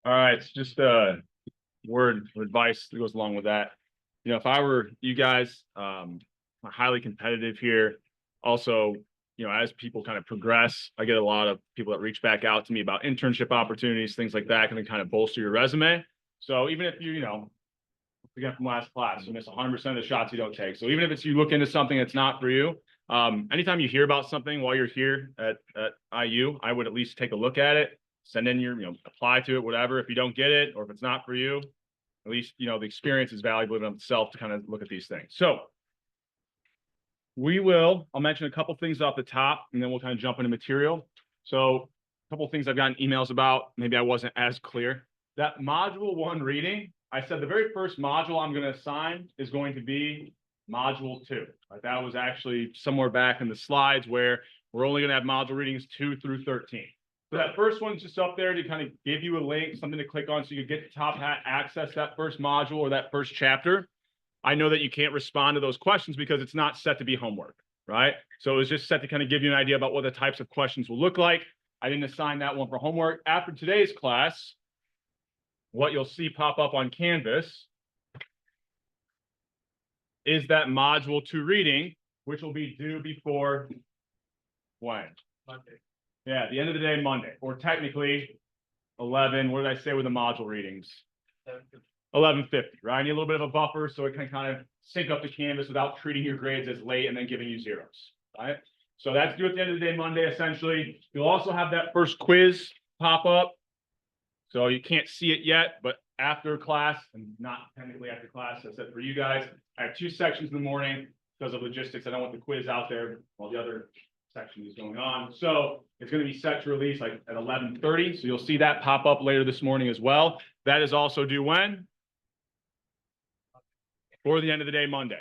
All right, it's just a word of advice that goes along with that. If I were you guys, I'm highly competitive here. Also, as people kind of progress, I get a lot of people that reach back out to me about internship opportunities, things like that, can kind of bolster your resume. So even if again from last class, you miss 100% of the shots you don't take. So even if it's you look into something that's not for you, anytime you hear about something while you're here at IU, I would at least take a look at it, send in your, apply to it, whatever. If you don't get it or if it's not for you, at least, the experience is valuable in itself to kind of look at these things. So I'll mention a couple things off the top and then we'll kind of jump into material. So a couple things I've gotten emails about, maybe I wasn't as clear. That module 1 reading, I said the very first module I'm going to assign is going to be module 2. Right? That was actually somewhere back in the slides where we're only going to have module readings 2 through 13. So that first one's just up there to kind of give you a link, something to click on so you can get to top hat, access that first module or that first chapter. I know that you can't respond to those questions because it's not set to be homework, right? So it was just set to kind of give you an idea about what the types of questions will look like. I didn't assign that one for homework. After today's class, what you'll see pop up on Canvas is that module 2 reading, which will be due before when? Monday. Yeah, at the end of the day, Monday, or technically 11, what did I say with the module readings? 11:50, right? I need a little bit of a buffer so it can kind of sync up the Canvas without treating your grades as late and then giving you zeros, right? So that's due at the end of the day, Monday, essentially. You'll also have that first quiz pop up. So you can't see it yet, but after class, and not technically after class, I said for you guys, I have 2 sections in the morning because of logistics. I don't want the quiz out there while the other section is going on. So it's going to be set to release like at 11:30. So you'll see that pop up later this morning as well. That is also due when? Before the end of the day, Monday.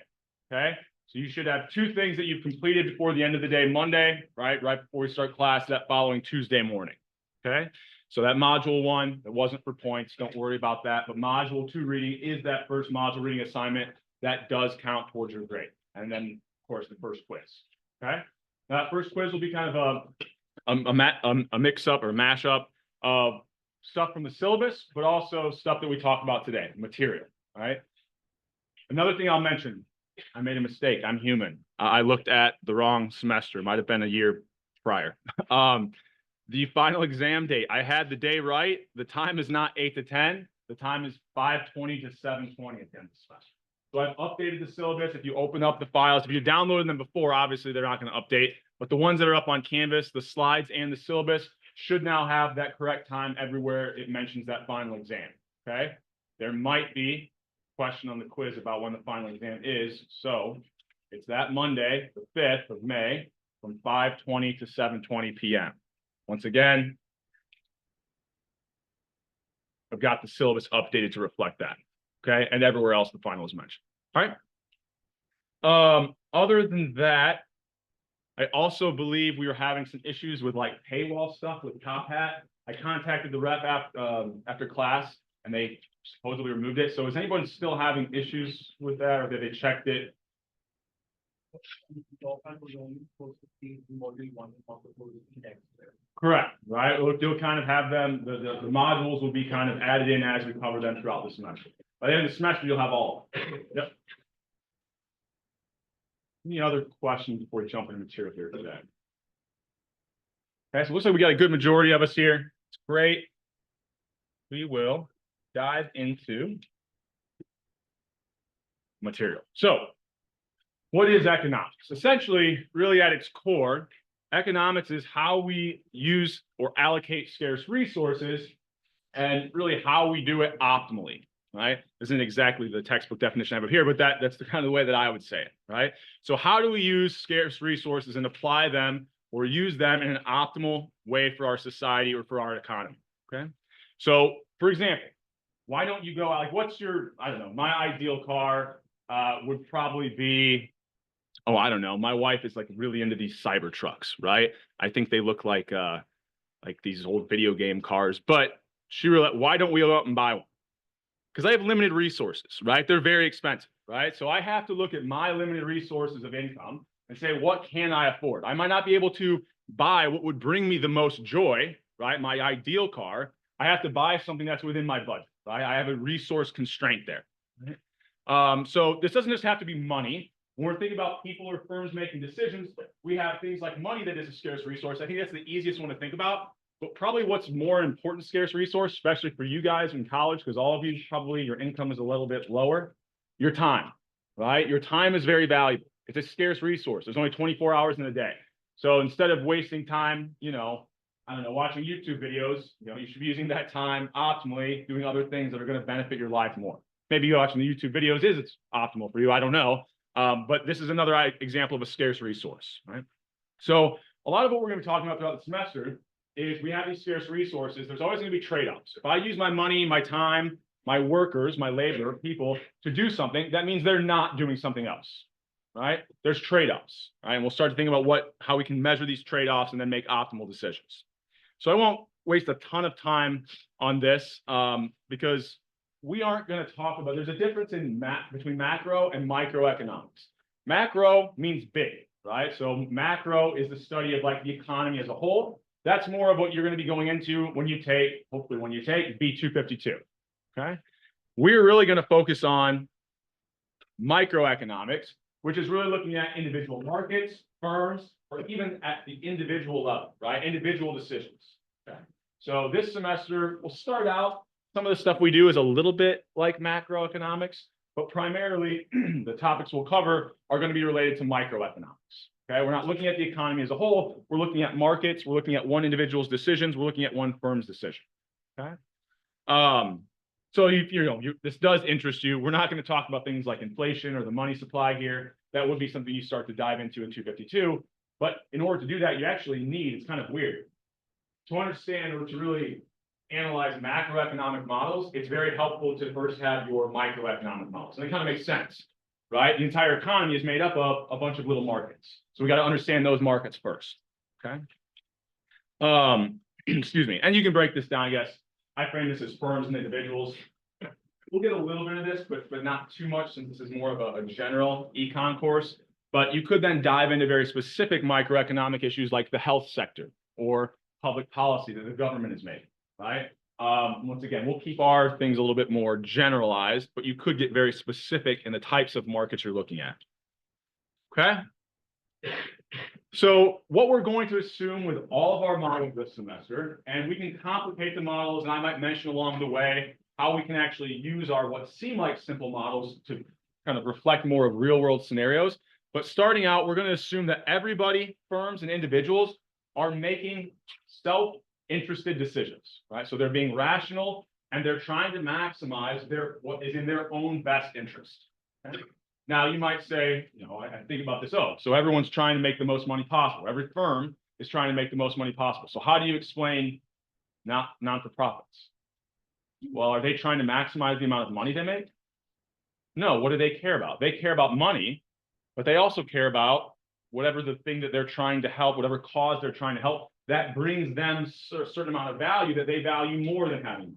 Okay. So you should have 2 things that you've completed before the end of the day, Monday, right? Right before we start class that following Tuesday morning. Okay. So that module 1, it wasn't for points. Don't worry about that. But module 2 reading is that first module reading assignment that does count towards your grade. And then, of course, the first quiz. Okay. Now, that first quiz will be kind of a mix-up or mash-up of stuff from the syllabus, but also stuff that we talked about today, material. All right. Another thing I'll mention, I made a mistake. I'm human. I looked at the wrong semester. It might have been a year prior. The final exam date, I had the day right. The time is not 8 to 10. The time is 5:20 to 7:20 at the end of the semester. So I've updated the syllabus. If you open up the files, if you downloaded them before, obviously they're not going to update. But the ones that are up on Canvas, the slides and the syllabus should now have that correct time everywhere it mentions that final exam. Okay. There might be a question on the quiz about when the final exam is. So it's that Monday, the 5th of May, from 5:20 to 7:20 p.m. Once again, I've got the syllabus updated to reflect that, okay? And everywhere else the final is mentioned, all right? Other than that, I also believe we were having some issues with like paywall stuff with Top Hat. I contacted the rep after class, and they supposedly removed it. So is anyone still having issues with that, or did they checked it? Correct, right? You'll kind of have them, the modules will be kind of added in as we cover them throughout the semester. By the end of the semester, you'll have all of them. Yep. Any other questions before we jump into material here today? Okay, so it looks like we got a good majority of us here. It's great. We will dive into material. So what is economics? Essentially, really at its core, economics is how we use or allocate scarce resources and really how we do it optimally, right? This isn't exactly the textbook definition I have here, but that's the kind of the way that I would say it, right? So how do we use scarce resources and apply them or use them in an optimal way for our society or for our economy, okay? So, for example, why don't you go out, like what's your, I don't know, my ideal car would probably be, oh, I don't know. My wife is like really into these cyber trucks, right? I think they look like these old video game cars, but she really, why don't we go out and buy one? Because I have limited resources, right? They're very expensive, right? So I have to look at my limited resources of income and say, what can I afford? I might not be able to buy what would bring me the most joy, right? My ideal car, I have to buy something that's within my budget, right? I have a resource constraint there. So this doesn't just have to be money. When we're thinking about people or firms making decisions, we have things like money that is a scarce resource. I think that's the easiest one to think about. But probably what's more important scarce resource, especially for you guys in college, because all of you probably your income is a little bit lower, your time, right? Your time is very valuable. It's a scarce resource. There's only 24 hours in a day. So instead of wasting time, I don't know, watching YouTube videos, you should be using that time optimally, doing other things that are going to benefit your life more. Maybe watching the YouTube videos it's optimal for you. I don't know. But this is another example of a scarce resource, right? So a lot of what we're going to be talking about throughout the semester is we have these scarce resources. There's always going to be trade-offs. If I use my money, my time, my workers, my labor, people to do something, that means they're not doing something else, right? There's trade-offs, right? And we'll start to think about how we can measure these trade-offs and then make optimal decisions. So I won't waste a ton of time on this because we aren't going to talk about, there's a difference between macro and microeconomics. Macro means big, right? So macro is the study of like the economy as a whole. That's more of what you're going to be going into when you take, hopefully when you take B252, okay? We're really going to focus on microeconomics, which is really looking at individual markets, firms, or even at the individual level, right? Individual decisions, okay? So this semester, we'll start out, some of the stuff we do is a little bit like macroeconomics, but primarily the topics we'll cover are going to be related to microeconomics. Okay, we're not looking at the economy as a whole. We're looking at markets. We're looking at one individual's decisions. We're looking at one firm's decision. Okay. So this does interest you. We're not going to talk about things like inflation or the money supply here. That would be something you start to dive into in 252. But in order to do that, you actually need, it's kind of weird, to understand or to really analyze macroeconomic models, it's very helpful to first have your microeconomic models. And it kind of makes sense, right? The entire economy is made up of a bunch of little markets. So we got to understand those markets first, okay? Excuse me. And you can break this down, I guess. I frame this as firms and individuals. We'll get a little bit of this, but not too much since this is more of a general econ course. But you could then dive into very specific microeconomic issues like the health sector or public policy that the government has made, right? Once again, we'll keep our things a little bit more generalized, but you could get very specific in the types of markets you're looking at. Okay? So what we're going to assume with all of our models this semester, and we can complicate the models, and I might mention along the way how we can actually use our what seem like simple models to kind of reflect more of real world scenarios. But starting out, we're going to assume that everybody, firms and individuals, are making self-interested decisions, right? So they're being rational and they're trying to maximize what is in their own best interest. Okay? Now you might say, I think about this, so everyone's trying to make the most money possible. Every firm is trying to make the most money possible. So how do you explain non-for-profits? Well, are they trying to maximize the amount of money they make? No, what do they care about? They care about money, but they also care about whatever the thing that they're trying to help, whatever cause they're trying to help, that brings them a certain amount of value that they value more than having.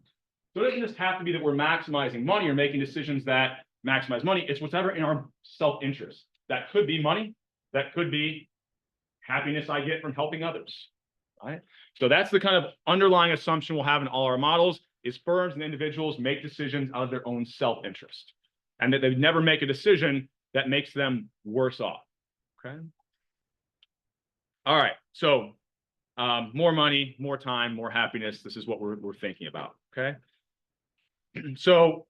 So it doesn't just have to be that we're maximizing money or making decisions that maximize money. It's whatever in our self-interest. That could be money. That could be happiness I get from helping others, right? So that's the kind of underlying assumption we'll have in all our models is firms and individuals make decisions out of their own self-interest and that they never make a decision that makes them worse off, okay? All right, so more money, more time, more happiness. This is what we're thinking about, okay? So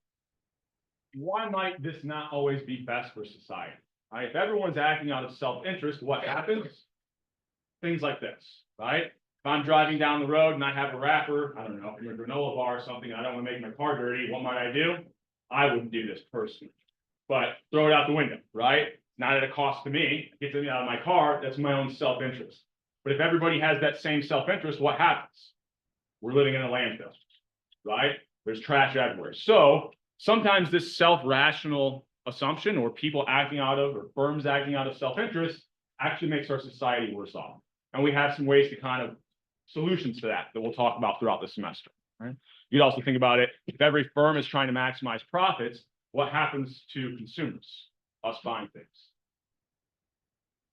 why might this not always be best for society? Right? If everyone's acting out of self-interest, what happens? Things like this, right? If I'm driving down the road and I have a wrapper, I don't know, from a granola bar or something, I don't want to make my car dirty, what might I do? I wouldn't do this personally, but throw it out the window, right? Not at a cost to me, it gets me out of my car, that's my own self-interest. But if everybody has that same self-interest, what happens? We're living in a landfill, right? There's trash everywhere. So sometimes this self-rational assumption or people acting out of or firms acting out of self-interest actually makes our society worse off. And we have some ways to kind of solutions to that we'll talk about throughout the semester, right? You'd also think about it, if every firm is trying to maximize profits, what happens to consumers, us buying things?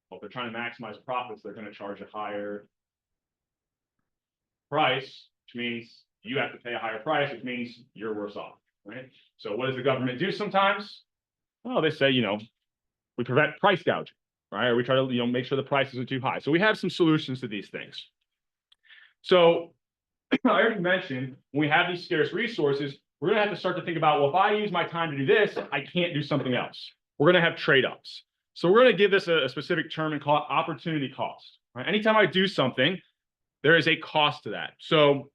Well, if they're trying to maximize profits, they're going to charge a higher price, which means you have to pay a higher price, which means you're worse off, right? So what does the government do sometimes? Well, they say, we prevent price gouging, right? Or we try to, make sure the prices are too high. So we have some solutions to these things. So I already mentioned, when we have these scarce resources, we're going to have to start to think about, well, if I use my time to do this, I can't do something else. We're going to have trade-offs. So we're going to give this a specific term and call it opportunity cost. Right? Anytime I do something, there is a cost to that. So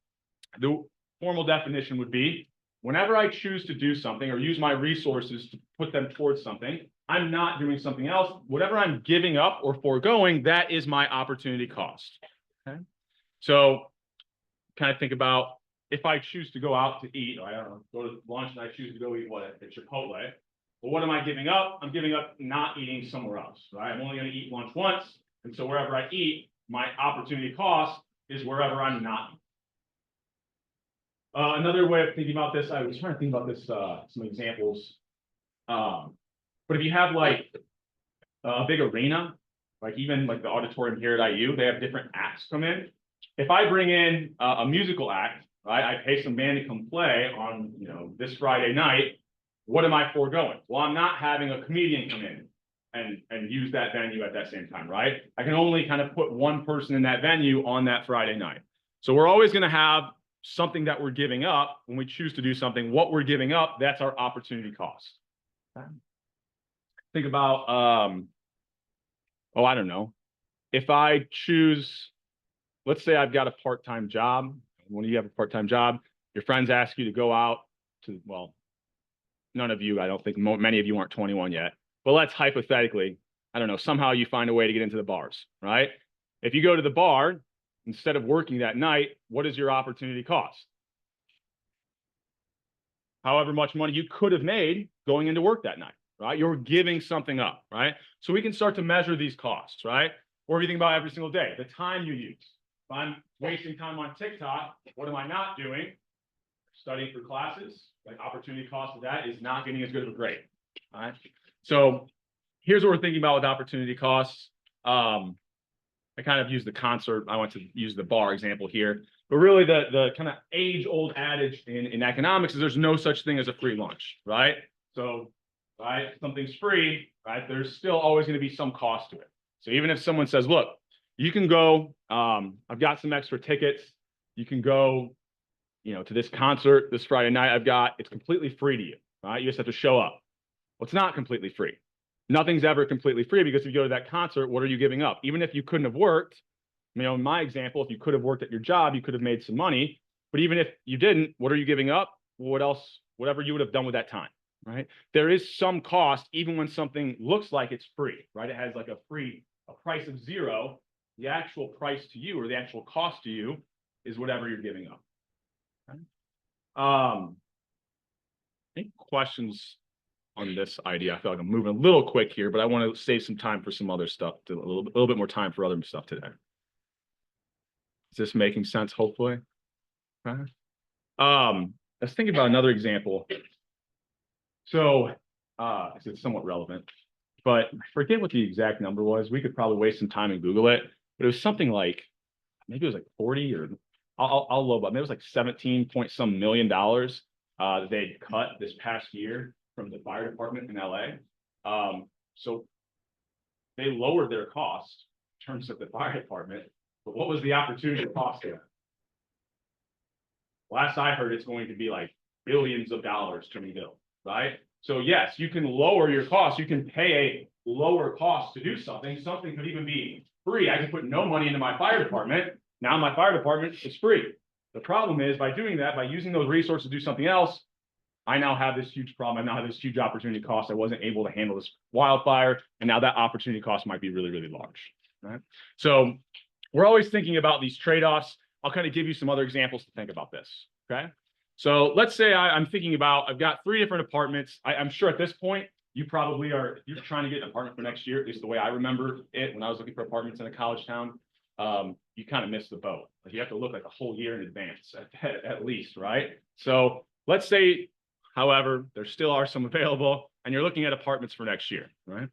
the formal definition would be, whenever I choose to do something or use my resources to put them towards something, I'm not doing something else. Whatever I'm giving up or foregoing, that is my opportunity cost. Okay? So kind of think about, if I choose to go out to eat, or I don't know, go to lunch and I choose to go eat what at Chipotle. Well, what am I giving up? I'm giving up not eating somewhere else, right? I'm only going to eat lunch once. And so wherever I eat, my opportunity cost is wherever I'm not. Another way of thinking about this, I was trying to think about this, some examples. But if you have like a big arena, like even like the auditorium here at IU, they have different acts come in. If I bring in a musical act, right, I pay some band to come play on, this Friday night, what am I foregoing? Well, I'm not having a comedian come in and use that venue at that same time, right? I can only kind of put one person in that venue on that Friday night. So we're always going to have something that we're giving up when we choose to do something. What we're giving up, that's our opportunity cost. Okay. Think about, I don't know. If I choose, let's say I've got a part-time job. When you have a part-time job, your friends ask you to go out to, well, none of you, I don't think many of you aren't 21 yet, but let's hypothetically, I don't know, somehow you find a way to get into the bars, right? If you go to the bar, instead of working that night, what is your opportunity cost? However much money you could have made going into work that night, right? You're giving something up, right? So we can start to measure these costs, right? Or if you think about every single day, the time you use. If I'm wasting time on TikTok, what am I not doing? Studying for classes. Like opportunity cost of that is not getting as good of a grade. All right. So here's what we're thinking about with opportunity costs. I kind of used the concert. I want to use the bar example here, but really the kind of age-old adage in economics is there's no such thing as a free lunch, right? So, right, something's free, right? There's still always going to be some cost to it. So even if someone says, look, you can go, I've got some extra tickets. You can go, to this concert this Friday night it's completely free to you, right? You just have to show up. Well, it's not completely free. Nothing's ever completely free because if you go to that concert, what are you giving up? Even if you couldn't have worked, in my example, if you could have worked at your job, you could have made some money. But even if you didn't, what are you giving up? What else, whatever you would have done with that time, right? There is some cost, even when something looks like it's free, right? It has like a price of zero. The actual price to you or the actual cost to you is whatever you're giving up. Any questions on this idea? I feel like I'm moving a little quick here, but I want to save some time for some other stuff, a little bit more time for other stuff today. Is this making sense? Hopefully. Okay. Let's think about another example. So it's somewhat relevant, but I forget what the exact number was. We could probably waste some time and Google it, but it was something like, maybe it was like 40 or I'll low, but maybe it was like 17 point some million dollars that they cut this past year from the fire department in LA. So they lowered their costs in terms of the fire department, but what was the opportunity cost there? Last I heard, it's going to be like billions of dollars to rebuild, right? So yes, you can lower your costs. You can pay a lower cost to do something. Something could even be free. I can put no money into my fire department. Now my fire department is free. The problem is by doing that, by using those resources to do something else, I now have this huge problem. I now have this huge opportunity cost. I wasn't able to handle this wildfire. And now that opportunity cost might be really, really large, right? So we're always thinking about these trade-offs. I'll kind of give you some other examples to think about this, okay? So let's say I'm thinking about, I've got 3 different apartments. I'm sure at this point, you're trying to get an apartment for next year, at least the way I remember it when I was looking for apartments in a college town. You kind of miss the boat. Like you have to look like a whole year in advance at least, right? So let's say, however, there still are some available and you're looking at apartments for next year, right?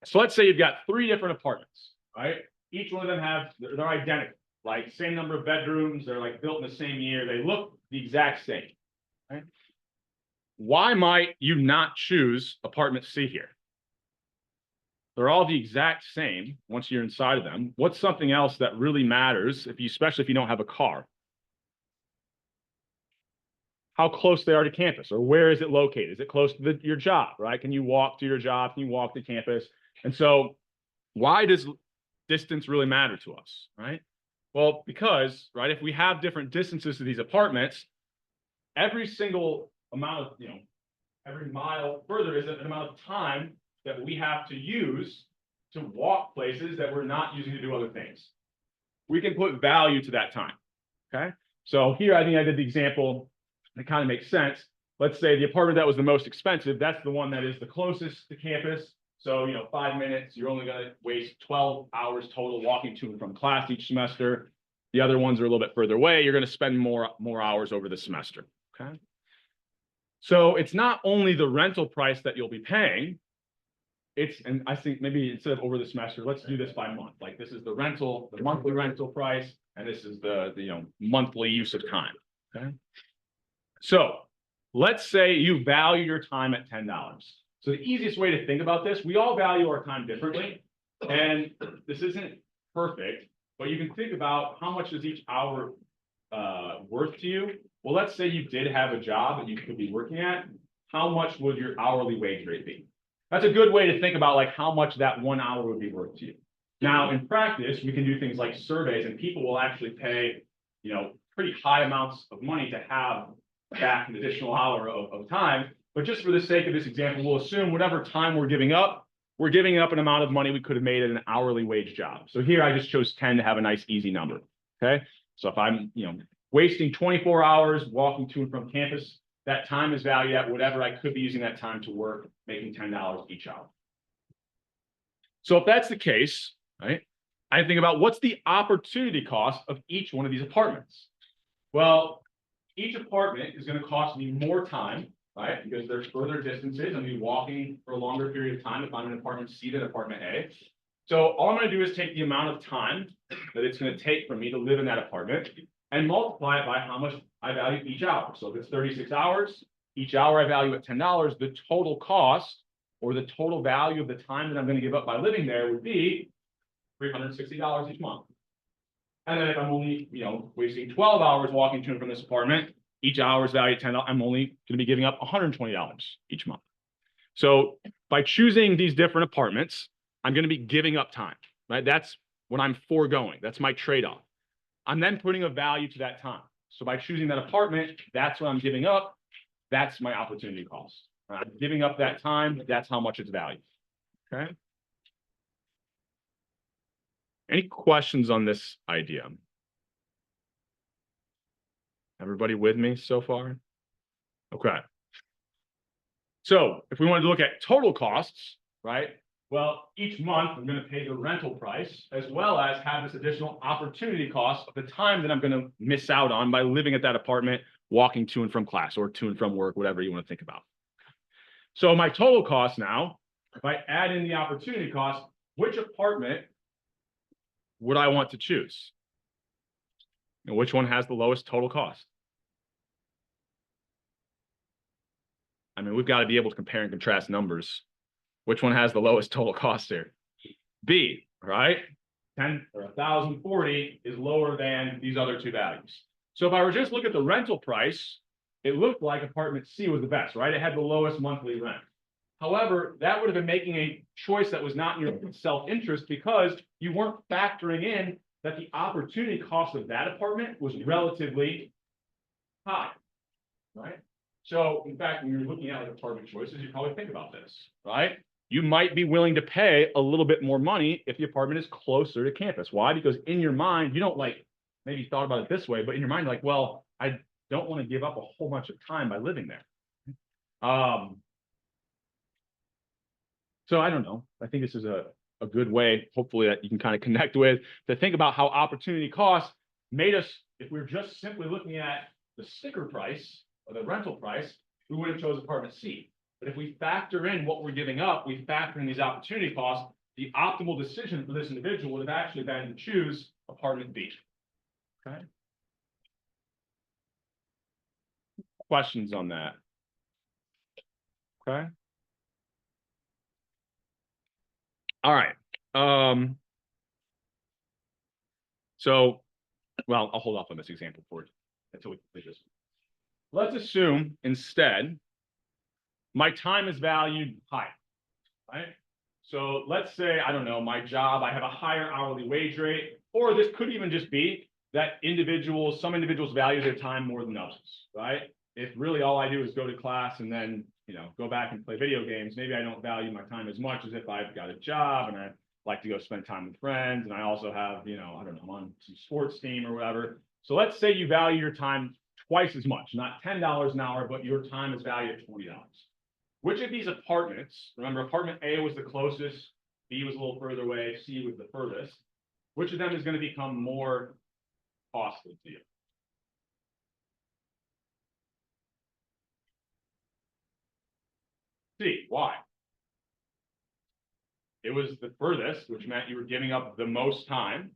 So let's say you've got 3 different apartments, right? Each one of them they're identical. like same number of bedrooms, they're like built in the same year, they look the exact same, right? Why might you not choose apartment C here? They're all the exact same once you're inside of them. What's something else that really matters, especially if you don't have a car? How close they are to campus, or where is it located? Is it close to your job, right? Can you walk to your job? Can you walk to campus? And so why does distance really matter to us, right? Well, because, right, if we have different distances to these apartments, every single amount of, every mile further is an amount of time that we have to use to walk places that we're not using to do other things. We can put value to that time, okay? So here, I think I did the example that kind of makes sense. Let's say the apartment that was the most expensive, that's the one that is the closest to campus. So, 5 minutes, you're only going to waste 12 hours total walking to and from class each semester. The other ones are a little bit further away. You're going to spend more hours over the semester, okay? So it's not only the rental price that you'll be paying, and I think maybe instead of over the semester, let's do this by month. Like this is the monthly rental price, and this is the monthly use of time, okay? So let's say you value your time at $10. So the easiest way to think about this, we all value our time differently, and this isn't perfect, but you can think about how much is each hour worth to you. Well, let's say you did have a job that you could be working at. How much would your hourly wage rate be? That's a good way to think about like how much that 1 hour would be worth to you. Now, in practice, we can do things like surveys, and people will actually pay, pretty high amounts of money to have back an additional hour of time. But just for the sake of this example, we'll assume whatever time we're giving up an amount of money we could have made at an hourly wage job. So here I just chose 10 to have a nice easy number. Okay. So if I'm, wasting 24 hours walking to and from campus, that time is valued at whatever I could be using that time to work, making $10 each hour. So if that's the case, right, I think about what's the opportunity cost of each one of these apartments. Well, each apartment is going to cost me more time, right? Because there's further distances. I'm going to be walking for a longer period of time if I'm in apartment C than apartment A. So all I'm going to do is take the amount of time that it's going to take for me to live in that apartment and multiply it by how much I value each hour. So if it's 36 hours, each hour I value at $10, the total cost or the total value of the time that I'm going to give up by living there would be $360 each month. And then if I'm only, wasting 12 hours walking to and from this apartment, each hour is valued at $10, I'm only going to be giving up $120 each month. So by choosing these different apartments, I'm going to be giving up time, right? That's what I'm foregoing. That's my trade-off. I'm then putting a value to that time. So by choosing that apartment, that's what I'm giving up. That's my opportunity cost. I'm giving up that time. That's how much it's valued. Okay. Any questions on this idea? Everybody with me so far? Okay. So if we wanted to look at total costs, right? Well, each month I'm going to pay the rental price as well as have this additional opportunity cost of the time that I'm going to miss out on by living at that apartment, walking to and from class or to and from work, whatever you want to think about. So my total cost now, if I add in the opportunity cost, which apartment would I want to choose? And which one has the lowest total cost? I mean, we've got to be able to compare and contrast numbers. Which one has the lowest total cost here? B, right? 10 or 1,040 is lower than these other two values. So if I were just look at the rental price, it looked like apartment C was the best, right? It had the lowest monthly rent. However, that would have been making a choice that was not in your self-interest because you weren't factoring in that the opportunity cost of that apartment was relatively high, right? So in fact, when you're looking at like apartment choices, you probably think about this, right? You might be willing to pay a little bit more money if the apartment is closer to campus. Why? Because in your mind, you don't like, maybe thought about it this way, but in your mind, like, well, I don't want to give up a whole bunch of time by living there. So I don't know. I think this is a good way, hopefully, that you can kind of connect with to think about how opportunity cost made us, if we were just simply looking at the sticker price or the rental price, we would have chosen apartment C. But if we factor in what we're giving up, we factor in these opportunity costs, the optimal decision for this individual would have actually been to choose apartment B. Okay. Questions on that? Okay. All right. So, well, I'll hold off on this example for you until we complete this. Let's assume instead my time is valued high, right? So let's say, I don't know, my job, I have a higher hourly wage rate, or this could even just be that some individuals value their time more than others, right? If really all I do is go to class and then, go back and play video games, maybe I don't value my time as much as if I've got a job and I like to go spend time with friends. And I also have, I don't know, I'm on some sports team or whatever. So let's say you value your time twice as much, not $10 an hour, but your time is valued at $20. Which of these apartments, remember apartment A was the closest, B was a little further away, C was the furthest, which of them is going to become more costly to you? C, why? It was the furthest, which meant you were giving up the most time.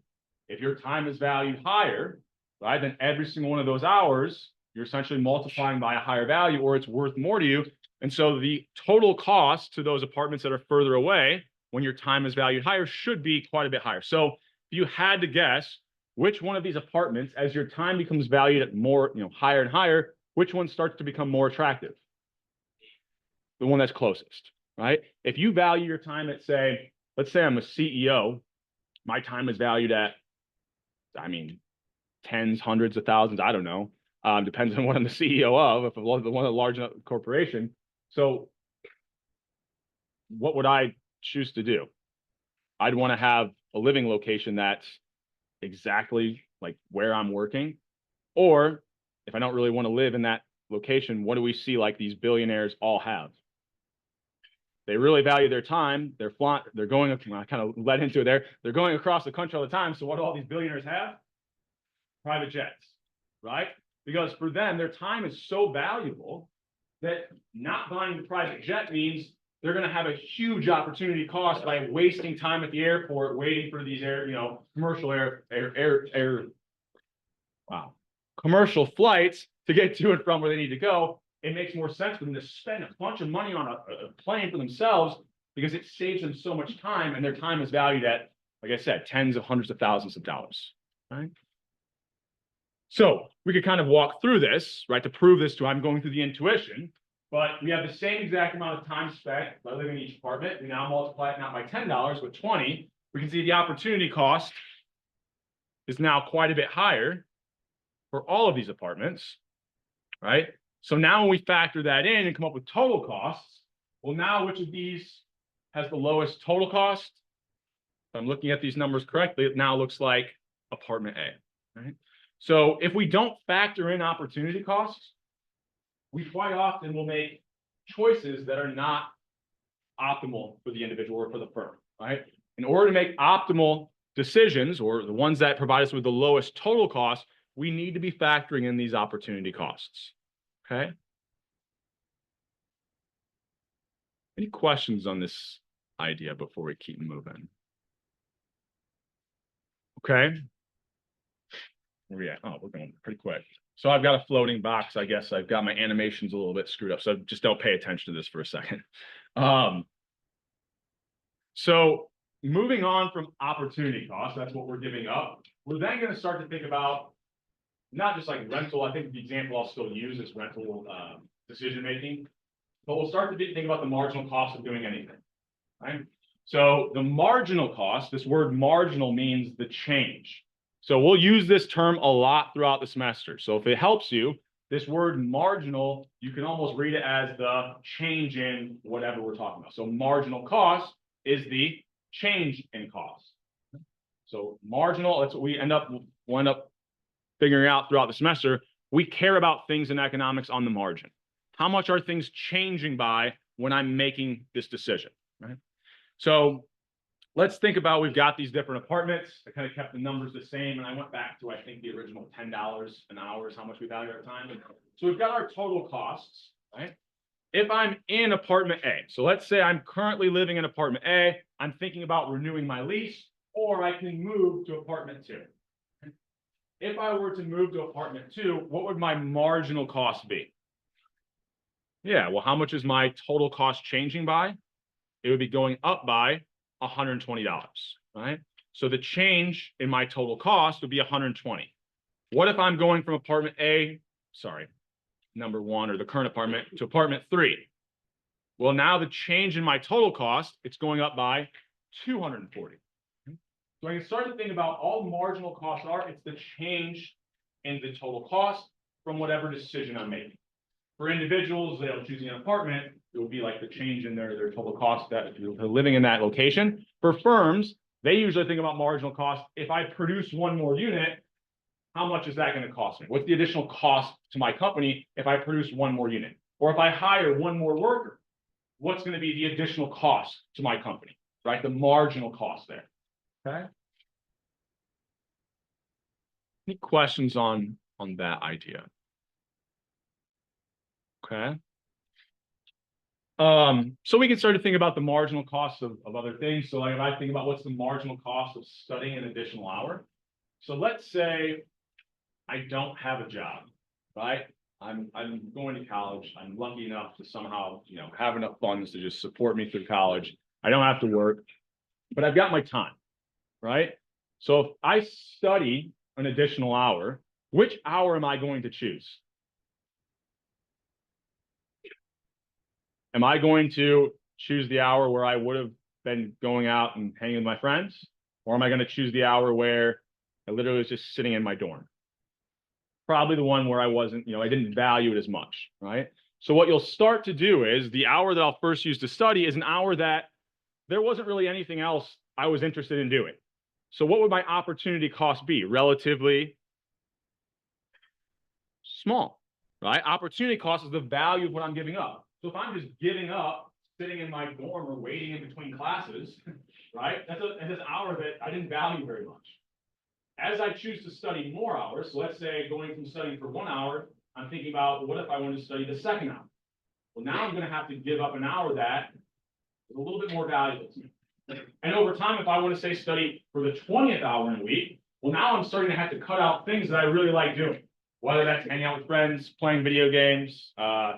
If your time is valued higher, right, then every single one of those hours, you're essentially multiplying by a higher value, or it's worth more to you. And so the total cost to those apartments that are further away, when your time is valued higher, should be quite a bit higher. So if you had to guess which one of these apartments, as your time becomes valued at more, higher and higher, which one starts to become more attractive? The one that's closest, right? If you value your time at, say, let's say I'm a CEO, my time is valued at, tens, hundreds of thousands, I don't know. Depends on what I'm the CEO of, if I'm one of the large corporation. So what would I choose to do? I'd want to have a living location that's exactly like where I'm working. Or if I don't really want to live in that location, what do we see like these billionaires all have? They really value their time. They're going, I kind of led into it there. They're going across the country all the time. So what do all these billionaires have? Private jets, right? Because for them, their time is so valuable that not buying the private jet means they're going to have a huge opportunity cost by wasting time at the airport, waiting for these commercial flights to get to and from where they need to go. It makes more sense for them to spend a bunch of money on a plane for themselves because it saves them so much time, and their time is valued at, like I said, tens of hundreds of thousands of dollars, right? So we could kind of walk through this, right, to prove this I'm going through the intuition, but we have the same exact amount of time spent by living in each apartment. We now multiply it not by $10, but 20. We can see the opportunity cost is now quite a bit higher for all of these apartments, right? So now when we factor that in and come up with total costs, well, now which of these has the lowest total cost? If I'm looking at these numbers correctly, it now looks like apartment A, right? So if we don't factor in opportunity costs, we quite often will make choices that are not optimal for the individual or for the firm, right? In order to make optimal decisions, or the ones that provide us with the lowest total cost, we need to be factoring in these opportunity costs, okay? Any questions on this idea before we keep moving? Okay. Where we at? Oh, we're going pretty quick. So I've got a floating box. I guess I've got my animations a little bit screwed up. So just don't pay attention to this for a second. So moving on from opportunity costs, that's what we're giving up. We're then going to start to think about not just like rental. I think the example I'll still use is rental decision making, but we'll start to think about the marginal cost of doing anything, right? So the marginal cost, this word marginal means the change. So we'll use this term a lot throughout the semester. So if it helps you, this word marginal, you can almost read it as the change in whatever we're talking about. So marginal cost is the change in cost. So marginal, that's what we'll end up figuring out throughout the semester. We care about things in economics on the margin. How much are things changing by when I'm making this decision, right? So let's think about, we've got these different apartments. I kind of kept the numbers the same, and I went back to, I think, the original $10 an hour is how much we value our time. So we've got our total costs, right? If I'm in apartment A, so let's say I'm currently living in apartment A, I'm thinking about renewing my lease, or I can move to apartment 2. if I were to move to apartment 2, what would my marginal cost be? Yeah, well, how much is my total cost changing by? It would be going up by $120, right? So the change in my total cost would be 120. What if I'm going from apartment A, sorry, number 1 or the current apartment to apartment 3? Well, now the change in my total cost, it's going up by 240. So I can start to think about all marginal costs are, it's the change in the total cost from whatever decision I'm making. For individuals, they're choosing an apartment, it would be like the change in their total cost that they're living in that location. For firms, they usually think about marginal cost. If I produce one more unit, how much is that going to cost me? What's the additional cost to my company if I produce one more unit? Or if I hire one more worker, what's going to be the additional cost to my company, right? The marginal cost there, okay? Any questions on that idea? Okay. So we can start to think about the marginal costs of other things. So like if I think about what's the marginal cost of studying an additional hour. So let's say I don't have a job, right? I'm going to college. I'm lucky enough to somehow, have enough funds to just support me through college. I don't have to work, but I've got my time, right? So if I study an additional hour, which hour am I going to choose? Am I going to choose the hour where I would have been going out and hanging with my friends? Or am I going to choose the hour where I literally was just sitting in my dorm? Probably the one where I wasn't, I didn't value it as much, right? So what you'll start to do is the hour that I'll first use to study is an hour that there wasn't really anything else I was interested in doing. So what would my opportunity cost be? Relatively small, right? Opportunity cost is the value of what I'm giving up. So if I'm just giving up sitting in my dorm or waiting in between classes, right? That's an hour that I didn't value very much. As I choose to study more hours, so let's say going from studying for 1 hour, I'm thinking about what if I want to study the second hour? Well, now I'm going to have to give up an hour that is a little bit more valuable to me. And over time, if I want to say study for the 20th hour in a week, well, now I'm starting to have to cut out things that I really like doing, whether that's hanging out with friends, playing video games, I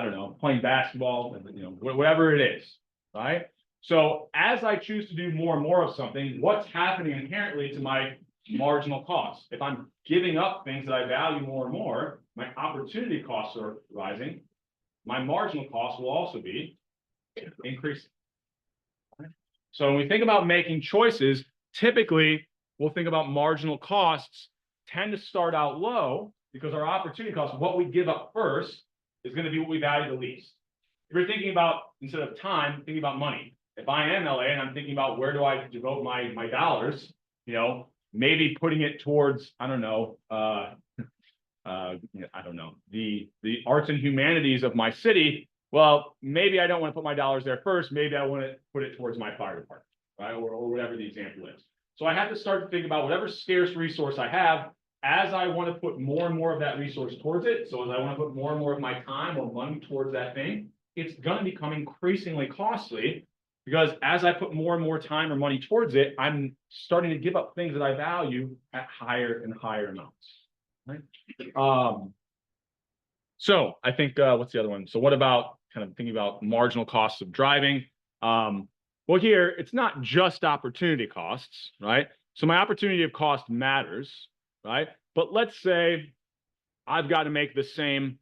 don't know, playing basketball, whatever it is, right? So as I choose to do more and more of something, what's happening inherently to my marginal cost? If I'm giving up things that I value more and more, my opportunity costs are rising. My marginal cost will also be increasing. So when we think about making choices, typically we'll think about marginal costs tend to start out low because our opportunity cost, what we give up first, is going to be what we value the least. If you're thinking about, instead of time, thinking about money. If I am LA and I'm thinking about where do I devote my dollars, maybe putting it towards, I don't know, the arts and humanities of my city. Well, maybe I don't want to put my dollars there first. Maybe I want to put it towards my fire department, right? Or whatever the example is. So I have to start to think about whatever scarce resource I have as I want to put more and more of that resource towards it. So as I want to put more and more of my time or money towards that thing, it's going to become increasingly costly because as I put more and more time or money towards it, I'm starting to give up things that I value at higher and higher amounts. Right? So I think, what's the other one? So what about kind of thinking about marginal costs of driving? Well, here, it's not just opportunity costs, right? So my opportunity of cost matters, right? But let's say I've got to make the same.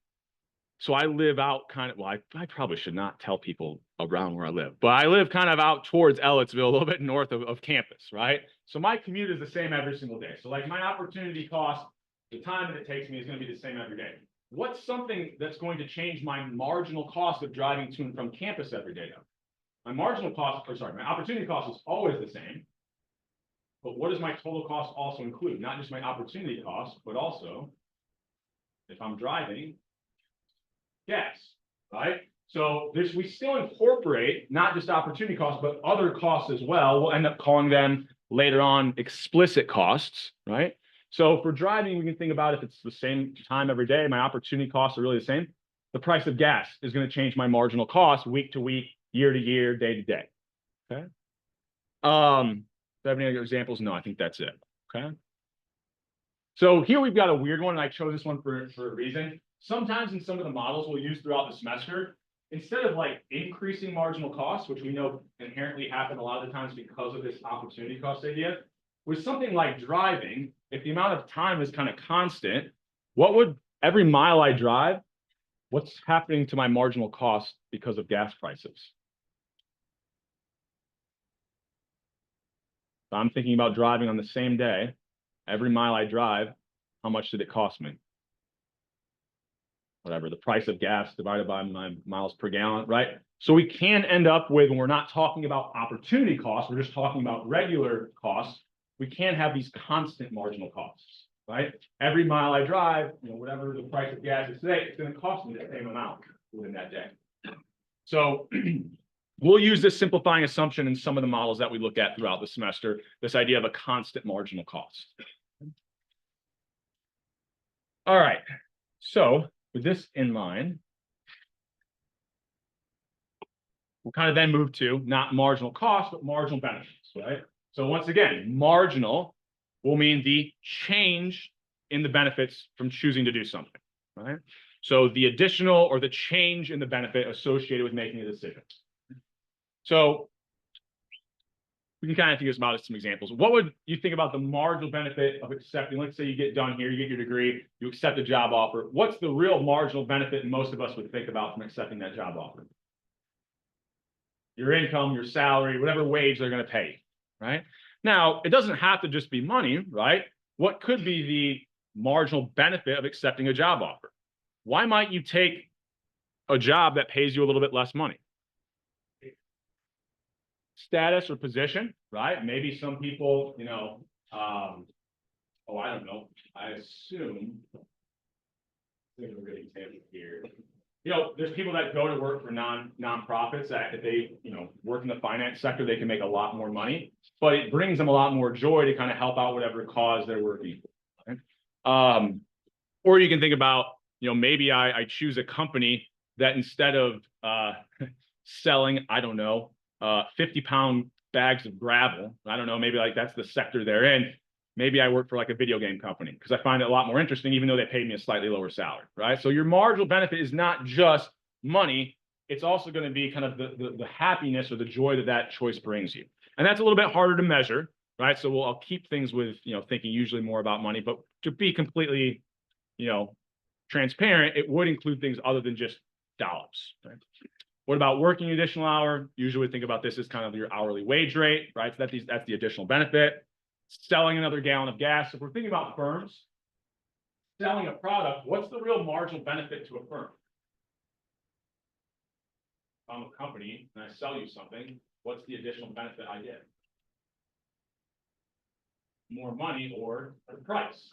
So I live out kind of, well, I probably should not tell people around where I live, but I live kind of out towards Ellettsville, a little bit north of campus, right? So my commute is the same every single day. So like my opportunity cost, the time that it takes me is going to be the same every day. What's something that's going to change my marginal cost of driving to and from campus every day though? My marginal cost, my opportunity cost is always the same. But what does my total cost also include? Not just my opportunity cost, but also if I'm driving, gas, right? So we still incorporate not just opportunity costs, but other costs as well. We'll end up calling them later on explicit costs, right? So for driving, we can think about if it's the same time every day, my opportunity costs are really the same. The price of gas is going to change my marginal cost week to week, year to year, day to day. Okay. Do I have any other examples? No, I think that's it. Okay. So here we've got a weird one, and I chose this one for a reason. Sometimes in some of the models we'll use throughout the semester, instead of like increasing marginal costs, which we know inherently happen a lot of the times because of this opportunity cost idea, with something like driving, if the amount of time is kind of constant, what would every mile I drive, what's happening to my marginal cost because of gas prices? So I'm thinking about driving on the same day. Every mile I drive, how much did it cost me? Whatever, the price of gas divided by my miles per gallon, right? So we can end up with, when we're not talking about opportunity costs, we're just talking about regular costs, we can have these constant marginal costs, right? Every mile I drive, whatever the price of gas is today, it's going to cost me the same amount within that day. So we'll use this simplifying assumption in some of the models that we look at throughout the semester, this idea of a constant marginal cost. All right, so with this in mind, we'll kind of then move to not marginal cost, but marginal benefits, right? So once again, marginal will mean the change in the benefits from choosing to do something, right? So the additional or the change in the benefit associated with making a decision. So we can kind of think about some examples. What would you think about the marginal benefit of accepting? Let's say you get done here, you get your degree, you accept a job offer. What's the real marginal benefit most of us would think about from accepting that job offer? Your income, your salary, whatever wage they're going to pay, right? Now, it doesn't have to just be money, right? What could be the marginal benefit of accepting a job offer? Why might you take a job that pays you a little bit less money? Status or position, right? Maybe some people, I don't know. I assume, I think we're getting example here. There's people that go to work for nonprofits that if they, work in the finance sector, they can make a lot more money, but it brings them a lot more joy to kind of help out whatever cause they're working for. Right? Or you can think about, maybe I choose a company that instead of selling, I don't know, 50-pound bags of gravel, I don't know, maybe like that's the sector they're in. Maybe I work for like a video game company because I find it a lot more interesting, even though they paid me a slightly lower salary, right? So your marginal benefit is not just money. It's also going to be kind of the happiness or the joy that that choice brings you. And that's a little bit harder to measure, right? So I'll keep things with, thinking usually more about money, but to be completely, transparent, it would include things other than just dollars, right? What about working an additional hour? Usually we think about this as kind of your hourly wage rate, right? So that's the additional benefit. Selling another gallon of gas. If we're thinking about firms, selling a product, what's the real marginal benefit to a firm? If I'm a company and I sell you something, what's the additional benefit I get? More money or a price?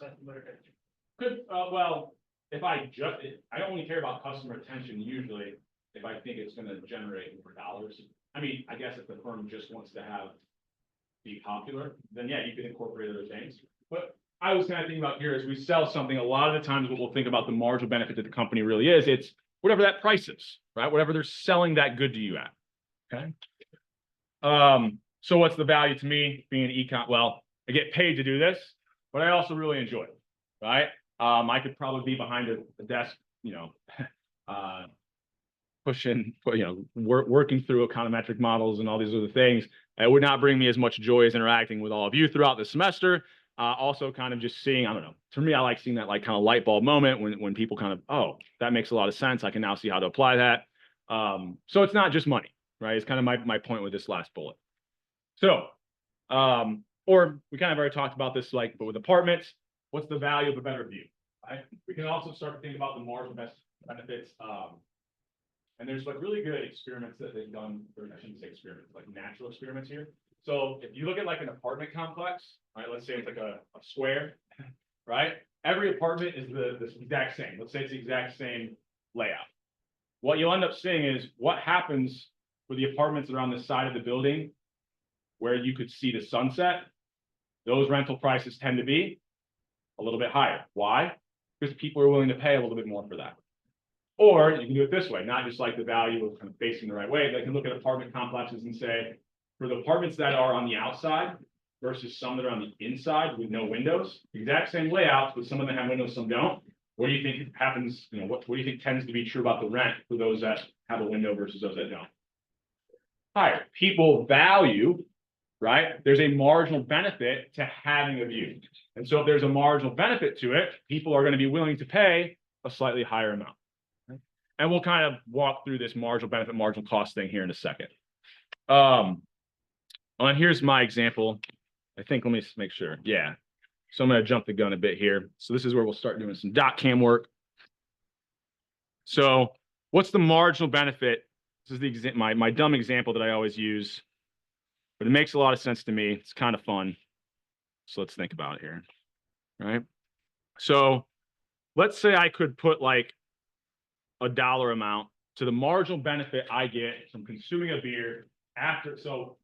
Could, well, if I only care about customer attention usually if I think it's going to generate more dollars. I mean, I guess if the firm just wants to be popular, then yeah, you could incorporate other things. But I was kind of thinking about here as we sell something, a lot of the times what we'll think about the marginal benefit that the company really is, it's whatever that price is, right? Whatever they're selling that good to you at. Okay. So what's the value to me being an econ? Well, I get paid to do this, but I also really enjoy it, right? I could probably be behind a desk, working through econometric models and all these other things. It would not bring me as much joy as interacting with all of you throughout the semester. Also kind of just seeing, I don't know, to me, I like seeing that like kind of light bulb moment when people kind of, oh, that makes a lot of sense. I can now see how to apply that. So it's not just money, right? It's kind of my point with this last bullet. So, or we kind of already talked about this, but with apartments, what's the value of a better view, right? We can also start to think about the marginal benefits. And there's really good experiments that they've done, or I shouldn't say experiments, natural experiments here. So if you look at an apartment complex, right, let's say it's like a square, right? Every apartment is the exact same. Let's say it's the exact same layout. What you'll end up seeing is what happens for the apartments that are on the side of the building where you could see the sunset. Those rental prices tend to be a little bit higher. Why? Because people are willing to pay a little bit more for that. Or you can do it this way, not just the value of kind of facing the right way. They can look at apartment complexes and say, for the apartments that are on the outside, versus some that are on the inside with no windows, exact same layouts, but some of them have windows, some don't. What do you think happens? You know, what do you think tends to be true about the rent for those that have a window versus those that don't? Higher. People value, right? There's a marginal benefit to having a view. And so if there's a marginal benefit to it, people are going to be willing to pay a slightly higher amount. And we'll kind of walk through this marginal benefit, marginal cost thing here in a second. And here's my example. I think, let me make sure. Yeah. So I'm going to jump the gun a bit here. So this is where we'll start doing some dot cam work. So what's the marginal benefit? This is my dumb example that I always use, but it makes a lot of sense to me. It's kind of fun. So let's think about it here. Right. So let's say I could put like a dollar amount to the marginal benefit I get from consuming a beer after. So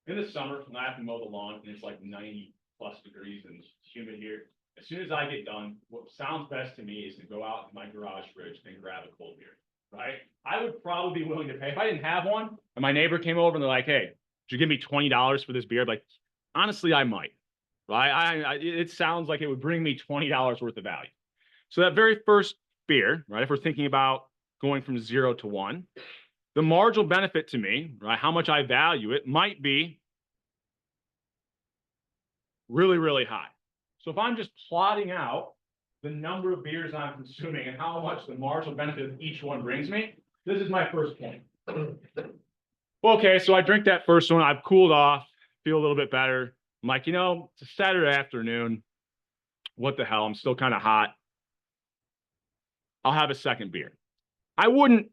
in the summer, when I have to mow the lawn and it's like 90+ degrees and it's humid here, as soon as I get done, what sounds best to me is to go out to my garage fridge and grab a cold beer, right? I would probably be willing to pay. If I didn't have one and my neighbor came over and they're like, hey, would you give me $20 for this beer? I'd be like, honestly, I might, right? It sounds like it would bring me $20 worth of value. So that very first beer, right, if we're thinking about going from 0 to 1, the marginal benefit to me, right, how much I value it might be really, really high. So if I'm just plotting out the number of beers I'm consuming and how much the marginal benefit of each one brings me, this is my first point. Okay, so I drink that first one, I've cooled off, feel a little bit better. I'm like, you know, it's a Saturday afternoon. What the hell? I'm still kind of hot. I'll have a second beer. I wouldn't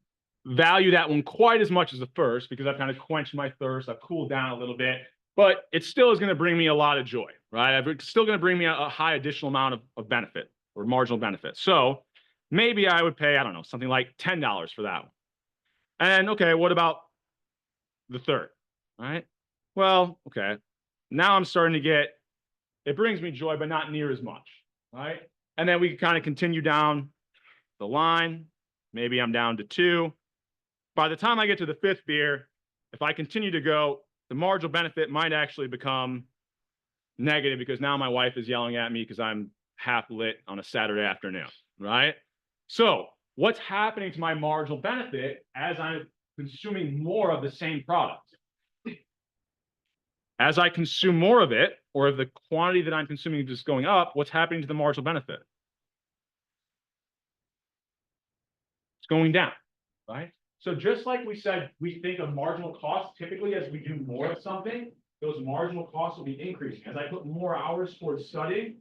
value that one quite as much as the first because I've kind of quenched my thirst. I've cooled down a little bit, but it still is going to bring me a lot of joy, right? It's still going to bring me a high additional amount of benefit or marginal benefit. So maybe I would pay, I don't know, something like $10 for that one. And okay, what about the third, right? Well, okay, now I'm starting to get, it brings me joy, but not near as much, right? And then we can kind of continue down the line. Maybe I'm down to 2. By the time I get to the 5th beer, if I continue to go, the marginal benefit might actually become negative because now my wife is yelling at me because I'm half lit on a Saturday afternoon, right? So what's happening to my marginal benefit as I'm consuming more of the same product? As I consume more of it, or if the quantity that I'm consuming is just going up, what's happening to the marginal benefit? It's going down, right? So just like we said, we think of marginal costs, typically as we do more of something, those marginal costs will be increasing. As I put more hours towards studying,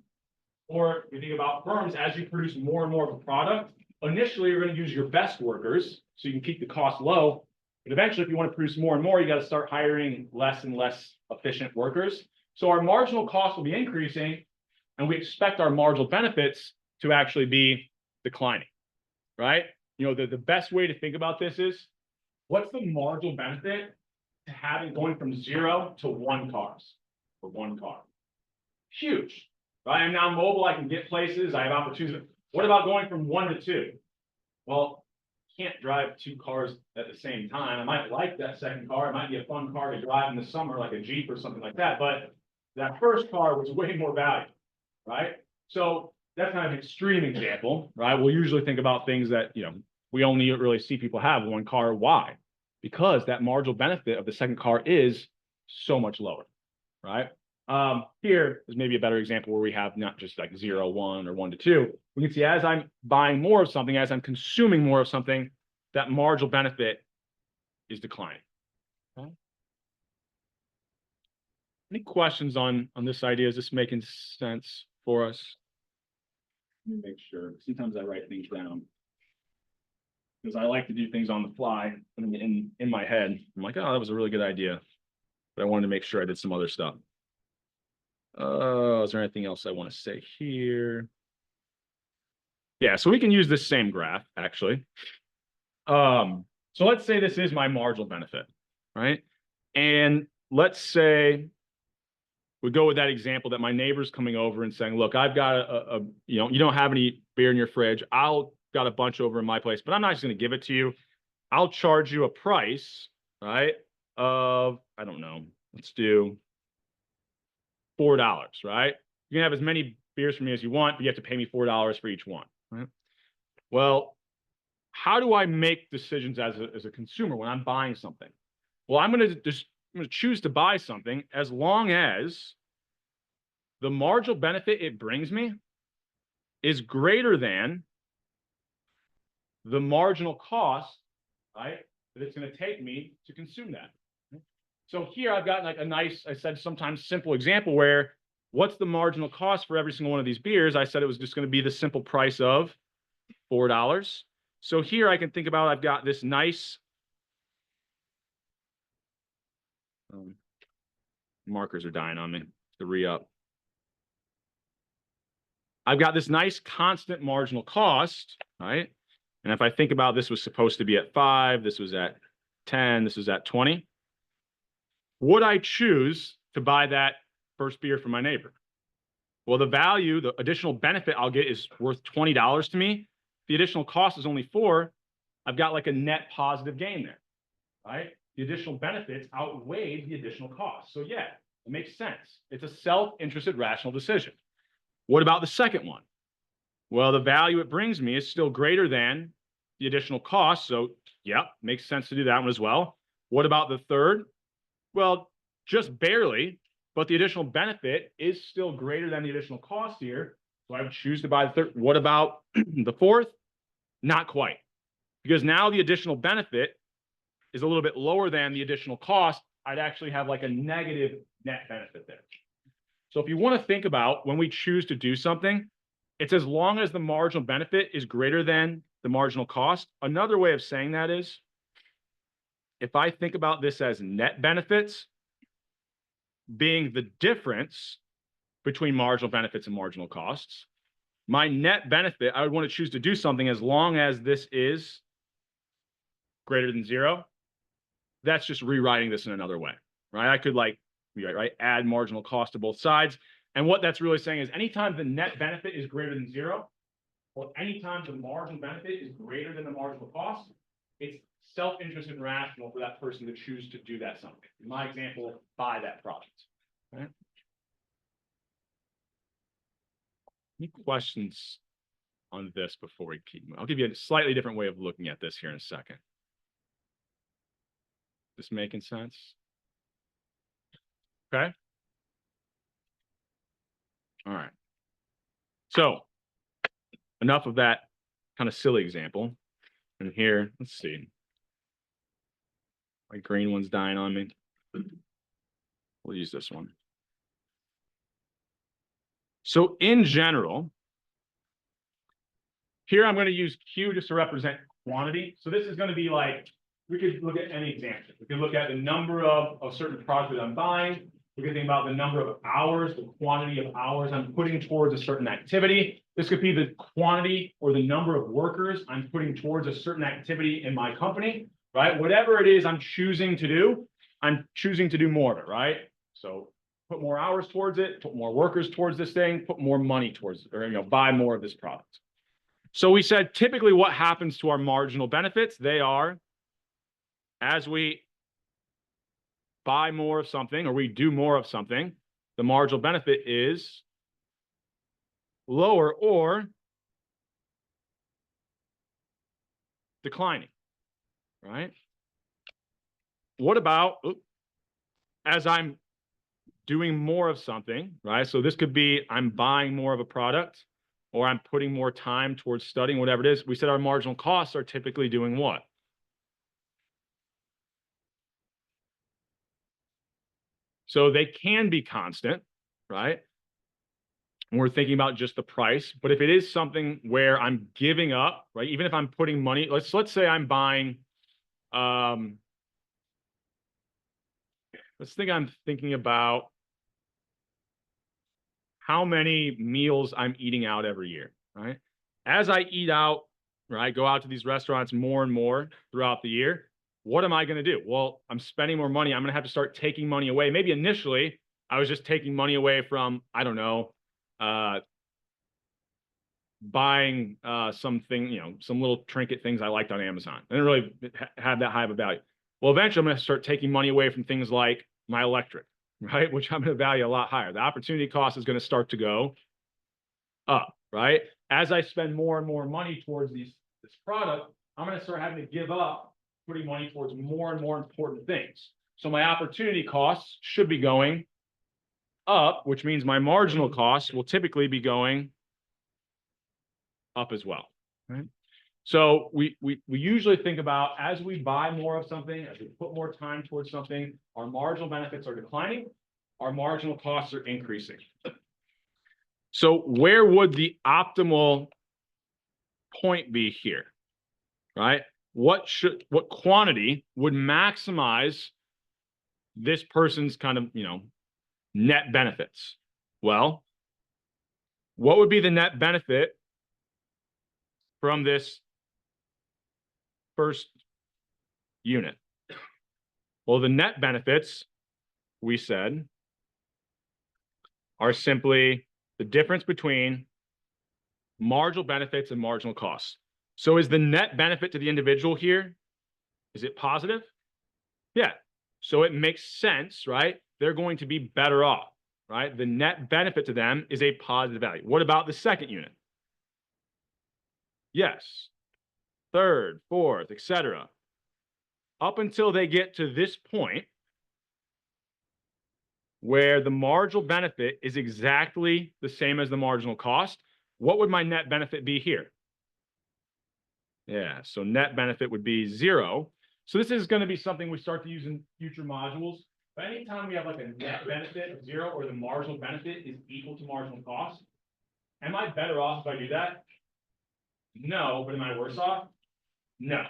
or you think about firms, as you produce more and more of a product, initially you're going to use your best workers so you can keep the cost low. But eventually, if you want to produce more and more, you got to start hiring less and less efficient workers. So our marginal costs will be increasing, and we expect our marginal benefits to actually be declining, right? You know, the best way to think about this is, what's the marginal benefit to having going from 0 to 1 cars or 1 car? Huge, right? I'm now mobile, I can get places, I have opportunities. What about going from 1 to 2? Well, you can't drive 2 cars at the same time. I might like that second car. It might be a fun car to drive in the summer, like a Jeep or something like that. But that first car was way more valuable, right? So that's kind of an extreme example, right? We'll usually think about things that, you know, we only really see people have 1 car. Why? Because that marginal benefit of the second car is so much lower, right? Here is maybe a better example where we have not just like 0, 1 or 1 to 2. We can see as I'm buying more of something, as I'm consuming more of something, that marginal benefit is declining. Okay. Any questions on this idea? Is this making sense for us? Let me make sure. Sometimes I write things down because I like to do things on the fly in my head. I'm like, oh, that was a really good idea, but I wanted to make sure I did some other stuff. Is there anything else I want to say here? Yeah, so we can use this same graph, actually. So let's say this is my marginal benefit, right? And let's say we go with that example that my neighbor's coming over and saying, look, I've got you know, you don't have any beer in your fridge. I'll got a bunch over in my place, but I'm not just going to give it to you. I'll charge you a price, right? Of, I don't know, let's do $4, right? You can have as many beers from me as you want, but you have to pay me $4 for each one, right? Well, how do I make decisions as a consumer when I'm buying something? Well, I'm going to choose to buy something as long as the marginal benefit it brings me is greater than the marginal cost, right, that it's going to take me to consume that. So here I've got like a nice, I said sometimes simple example where what's the marginal cost for every single one of these beers? I said it was just going to be the simple price of $4. So here I can think about, I've got this nice markers are dying on me to re-up. I've got this nice constant marginal cost, right? And if I think about this was supposed to be at 5, this was at 10, this was at 20. Would I choose to buy that first beer from my neighbor? Well, the value, the additional benefit I'll get is worth $20 to me. The additional cost is only 4. I've got like a net positive gain there, right? The additional benefits outweigh the additional cost. So yeah, it makes sense. It's a self-interested rational decision. What about the second one? Well, the value it brings me is still greater than the additional cost. So yeah, makes sense to do that one as well. What about the third? Well, just barely, but the additional benefit is still greater than the additional cost here. So I would choose to buy the third. What about the fourth? Not quite, because now the additional benefit is a little bit lower than the additional cost. I'd actually have like a negative net benefit there. So if you want to think about when we choose to do something, it's as long as the marginal benefit is greater than the marginal cost. Another way of saying that is, if I think about this as net benefits being the difference between marginal benefits and marginal costs, my net benefit, I would want to choose to do something as long as this is greater than 0. That's just rewriting this in another way, right? I could like, right, add marginal cost to both sides. And what that's really saying is anytime the net benefit is greater than 0, or anytime the marginal benefit is greater than the marginal cost, it's self-interested and rational for that person to choose to do that something. In my example, buy that product. Right? Any questions on this before we keep moving? I'll give you a slightly different way of looking at this here in a second. This making sense? Okay. All right. So enough of that kind of silly example. And here, let's see. My green one's dying on me. We'll use this one. So in general, here I'm going to use Q just to represent quantity. So this is going to be like, we could look at any example. We could look at the number of certain products that I'm buying. We could think about the number of hours, the quantity of hours I'm putting towards a certain activity. This could be the quantity or the number of workers I'm putting towards a certain activity in my company, right? Whatever it is I'm choosing to do, I'm choosing to do more of it, right? So put more hours towards it, put more workers towards this thing, put more money towards it, or buy more of this product. So we said typically what happens to our marginal benefits, they are as we buy more of something or we do more of something, the marginal benefit is lower or declining, right? What about as I'm doing more of something, right? So this could be I'm buying more of a product or I'm putting more time towards studying, whatever it is. We said our marginal costs are typically doing what? So they can be constant, right? And we're thinking about just the price. But if it is something where I'm giving up, right? Even if I'm putting money, let's say I'm buying, I'm thinking about how many meals I'm eating out every year, right? As I eat out, right, go out to these restaurants more and more throughout the year, what am I going to do? Well, I'm spending more money. I'm going to have to start taking money away. Maybe initially I was just taking money away from, I don't know, buying something, some little trinket things I liked on Amazon. I didn't really have that high of a value. Well, eventually I'm going to start taking money away from things like my electric, right? Which I'm going to value a lot higher. The opportunity cost is going to start to go up, right? As I spend more and more money towards this product, I'm going to start having to give up putting money towards more and more important things. So my opportunity costs should be going up, which means my marginal costs will typically be going up as well, right? So we usually think about, as we buy more of something, as we put more time towards something, our marginal benefits are declining, our marginal costs are increasing. So where would the optimal point be here, right? What quantity would maximize this person's kind of, net benefits? Well, what would be the net benefit from this first unit? Well, the net benefits, we said, are simply the difference between marginal benefits and marginal costs. So is the net benefit to the individual here, is it positive? Yeah. So it makes sense, right? They're going to be better off, right? The net benefit to them is a positive value. What about the second unit? Yes. Third, fourth, etc. Up until they get to this point where the marginal benefit is exactly the same as the marginal cost, what would my net benefit be here? Yeah, so net benefit would be 0. So this is going to be something we start to use in future modules. But anytime we have like a net benefit of 0 or the marginal benefit is equal to marginal cost, am I better off if I do that? No, but am I worse off? No.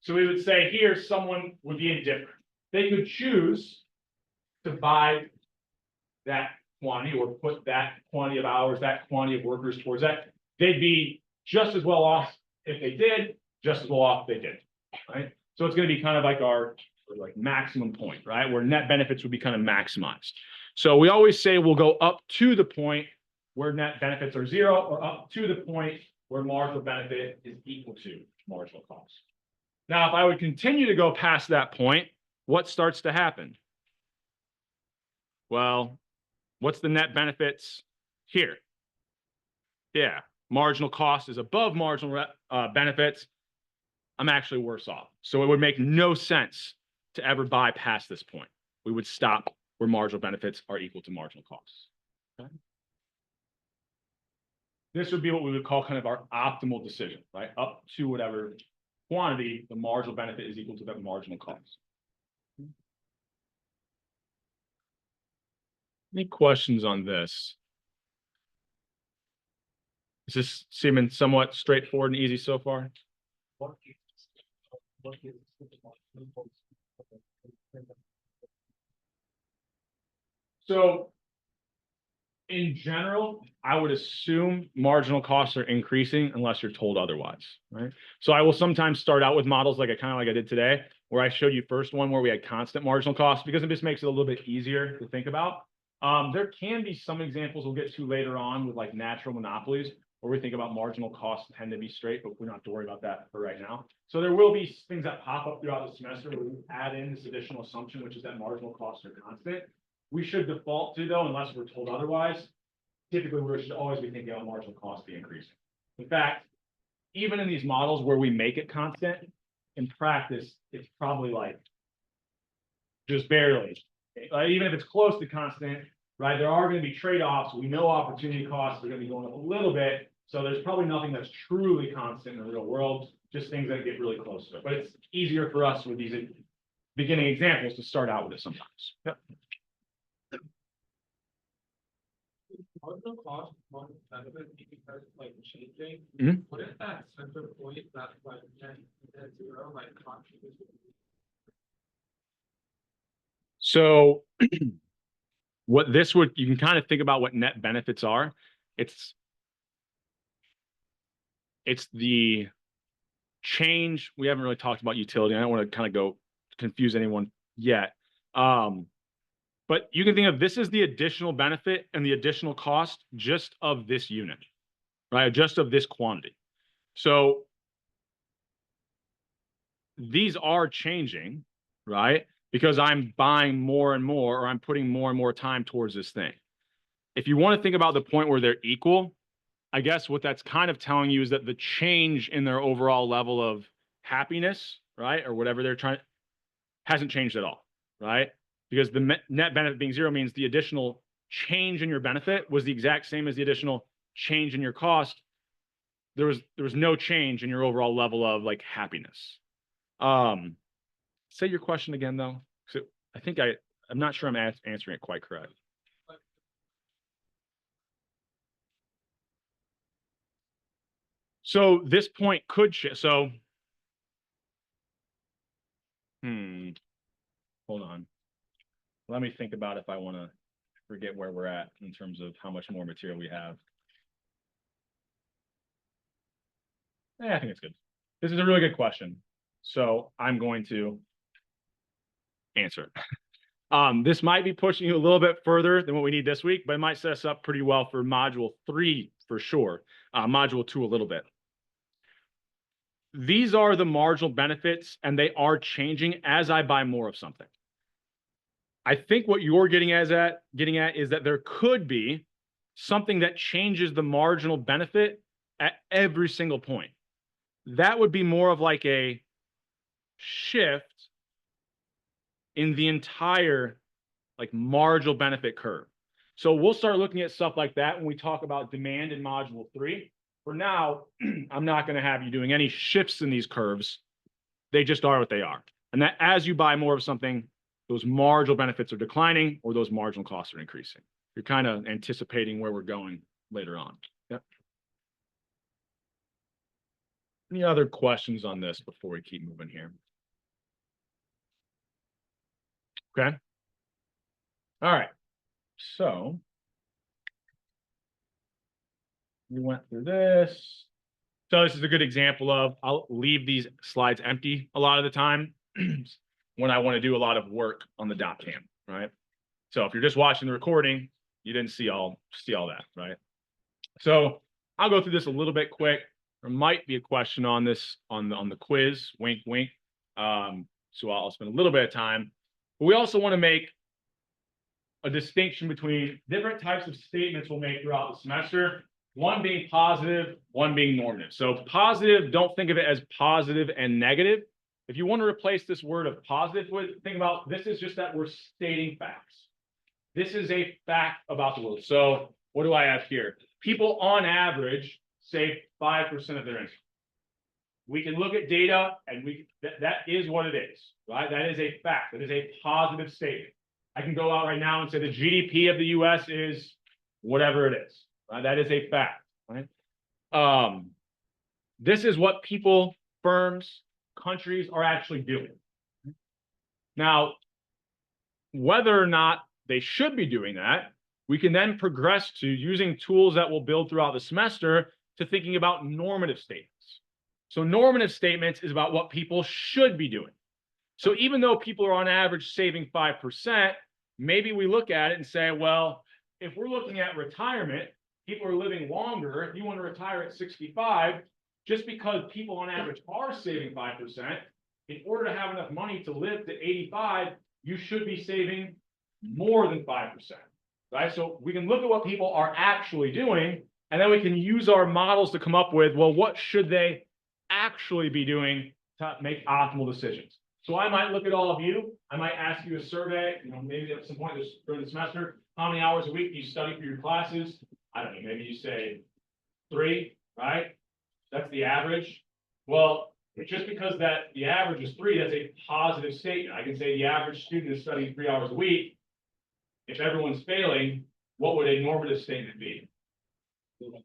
So we would say here someone would be indifferent. They could choose to buy that quantity or put that quantity of hours, that quantity of workers towards that. They'd be just as well off if they did, just as well off if they didn't, right? So it's going to be kind of like our maximum point, right? Where net benefits would be kind of maximized. So we always say we'll go up to the point where net benefits are 0 or up to the point where marginal benefit is equal to marginal cost. Now, if I would continue to go past that point, what starts to happen? Well, what's the net benefits here? Yeah, marginal cost is above marginal benefits. I'm actually worse off. So it would make no sense to ever buy past this point. We would stop where marginal benefits are equal to marginal costs. Okay? This would be what we would call kind of our optimal decision, right? Up to whatever quantity, the marginal benefit is equal to that marginal cost. Any questions on this? Is this seeming somewhat straightforward and easy so far? So in general, I would assume marginal costs are increasing unless you're told otherwise, right? So I will sometimes start out with models like I did today, where I showed you first one where we had constant marginal costs, because it just makes it a little bit easier to think about. There can be some examples we'll get to later on with like natural monopolies, where we think about marginal costs tend to be straight, but we don't have to worry about that for right now. So there will be things that pop up throughout the semester where we add in this additional assumption, which is that marginal costs are constant. We should default to, though, unless we're told otherwise. Typically, we should always be thinking about marginal costs be increasing. In fact, even in these models where we make it constant, in practice, it's probably like just barely. Even if it's close to constant, right? There are going to be trade-offs. We know opportunity costs are going to be going up a little bit. So there's probably nothing that's truly constant in the real world, just things that get really close to it. But it's easier for us with these beginning examples to start out with it sometimes. Yep. Marginal cost, marginal benefit, because like changing. Mm-hmm. What if that center point that's like 0, like contribution? So what this would, you can kind of think about what net benefits are. It's the change. We haven't really talked about utility. I don't want to kind of go confuse anyone yet. But you can think of this as the additional benefit and the additional cost just of this unit, right? Just of this quantity. So these are changing, right? because I'm buying more and more, or I'm putting more and more time towards this thing. If you want to think about the point where they're equal, I guess what that's kind of telling you is that the change in their overall level of happiness, right, or whatever they're trying, hasn't changed at all, right? Because the net benefit being zero means the additional change in your benefit was the exact same as the additional change in your cost. There was no change in your overall level of like happiness. Say your question again though. So I think I'm not sure I'm answering it quite correct. So this point could so hold on. Let me think about if I want to forget where we're at in terms of how much more material we have. I think it's good. This is a really good question. So I'm going to answer it. This might be pushing you a little bit further than what we need this week, but it might set us up pretty well for module 3 for sure. Module 2 a little bit. These are the marginal benefits, and they are changing as I buy more of something. I think what you're getting at is that there could be something that changes the marginal benefit at every single point. That would be more of like a shift in the entire like marginal benefit curve. So we'll start looking at stuff like that when we talk about demand in module 3. For now, I'm not going to have you doing any shifts in these curves. They just are what they are. And that as you buy more of something, those marginal benefits are declining or those marginal costs are increasing. You're kind of anticipating where we're going later on. Yep. Any other questions on this before we keep moving here? Okay. All right. So we went through this. So this is a good example of, I'll leave these slides empty a lot of the time when I want to do a lot of work on the dot cam, right? So if you're just watching the recording, you didn't see all that, right? So I'll go through this a little bit quick. There might be a question on this on the quiz, wink, wink. So I'll spend a little bit of time. But we also want to make a distinction between different types of statements we'll make throughout the semester. One being positive, one being normative. So positive, don't think of it as positive and negative. If you want to replace this word of positive with, think about this is just that we're stating facts. This is a fact about the world. So what do I have here? People on average save 5% of their income. We can look at data and that is what it is, right? That is a fact. That is a positive statement. I can go out right now and say the GDP of the US is whatever it is. Right? That is a fact, right? This is what people, firms, countries are actually doing. Now, whether or not they should be doing that, we can then progress to using tools that we'll build throughout the semester to thinking about normative statements. So normative statements is about what people should be doing. So even though people are on average saving 5%, maybe we look at it and say, well, if we're looking at retirement, people are living longer. If you want to retire at 65, just because people on average are saving 5%, in order to have enough money to live to 85, you should be saving more than 5%, right? So we can look at what people are actually doing, and then we can use our models to come up with, well, what should they actually be doing to make optimal decisions? So I might look at all of you. I might ask you a survey, maybe at some point during the semester, how many hours a week do you study for your classes? I don't know, maybe you say 3, right? That's the average. Well, just because that the average is 3, that's a positive statement. I can say the average student is studying 3 hours a week. If everyone's failing, what would a normative statement be?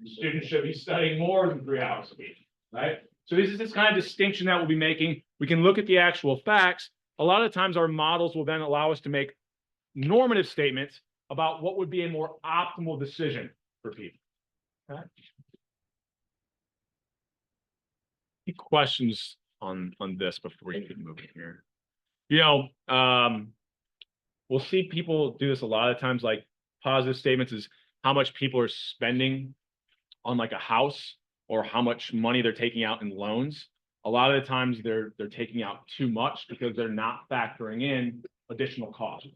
Students should be studying more than 3 hours a week, right? So this is this kind of distinction that we'll be making. We can look at the actual facts. A lot of times our models will then allow us to make normative statements about what would be a more optimal decision for people. Okay. Any questions on this before we keep moving here? We'll see people do this a lot of times, like positive statements is how much people are spending on like a house or how much money they're taking out in loans. A lot of the times they're taking out too much because they're not factoring in additional costs.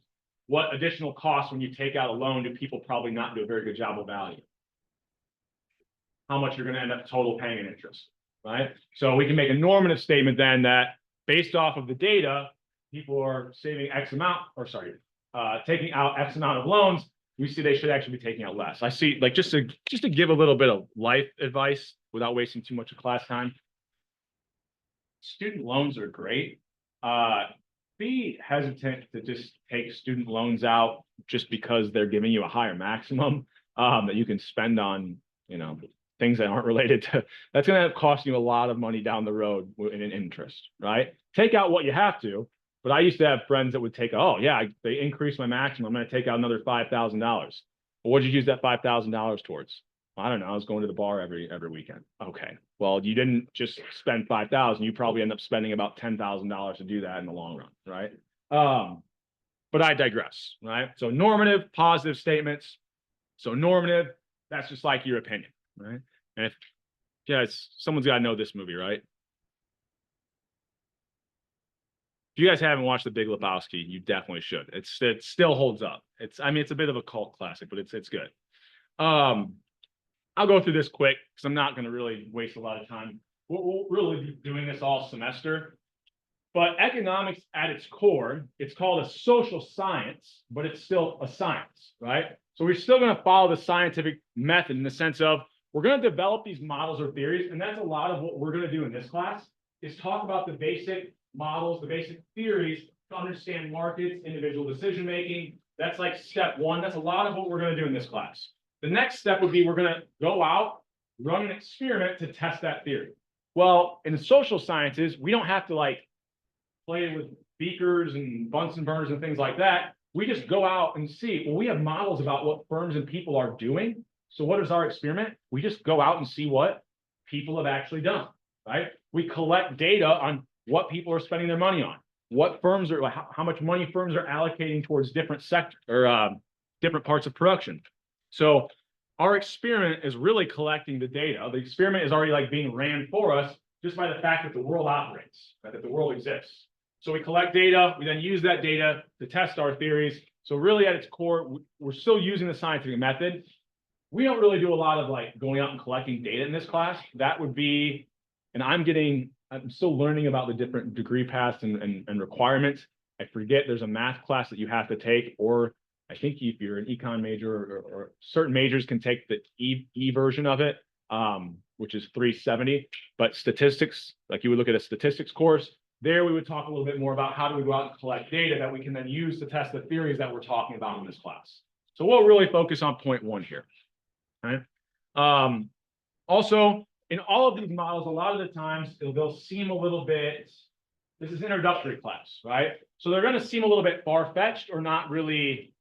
What additional costs when you take out a loan do people probably not do a very good job of value? How much you're going to end up total paying in interest, right? So we can make a normative statement then that based off of the data, people are saving X amount, or sorry, taking out X amount of loans. We see they should actually be taking out less. I see, like, just to give a little bit of life advice without wasting too much of class time. Student loans are great. Be hesitant to just take student loans out just because they're giving you a higher maximum that you can spend on, you know, things that aren't related to. That's going to cost you a lot of money down the road in an interest, right? Take out what you have to. But I used to have friends that would take, oh yeah, they increased my maximum. I'm going to take out another $5,000. Well, what did you use that $5,000 towards? I don't know. I was going to the bar every weekend. Okay. Well, you didn't just spend 5,000. You probably end up spending about $10,000 to do that in the long run, right? But I digress, right? So normative, positive statements. So normative, that's just like your opinion, right? And if, yeah, someone's got to know this movie, right? If you guys haven't watched The Big Lebowski, you definitely should. It still holds up. I mean, it's a bit of a cult classic, but it's good. I'll go through this quick because I'm not going to really waste a lot of time. We'll really be doing this all semester. But economics at its core, it's called a social science, but it's still a science, right? So we're still going to follow the scientific method in the sense of we're going to develop these models or theories. And that's a lot of what we're going to do in this class is talk about the basic models, the basic theories to understand markets, individual decision-making. That's like step one. That's a lot of what we're going to do in this class. The next step would be we're going to go out, run an experiment to test that theory. Well, in the social sciences, we don't have to like play with beakers and Bunsen burners and things like that. We just go out and see. Well, we have models about what firms and people are doing. So what is our experiment? We just go out and see what people have actually done, right? We collect data on what people are spending their money on, what firms are, how much money firms are allocating towards different sectors or different parts of production. So our experiment is really collecting the data. The experiment is already like being ran for us just by the fact that the world operates, right, that the world exists. So we collect data, we then use that data to test our theories. So really at its core, we're still using the scientific method. We don't really do a lot of like going out and collecting data in this class. That would be, and I'm still learning about the different degree paths and requirements. I forget there's a math class that you have to take, or I think if you're an econ major or certain majors can take the E version of it, which is 370. But statistics, like you would look at a statistics course, there we would talk a little bit more about how do we go out and collect data that we can then use to test the theories that we're talking about in this class. So we'll really focus on point one here. Okay. Also, in all of these models, a lot of the times they'll seem a little bit, this is introductory class, right? So they're going to seem a little bit far-fetched or not really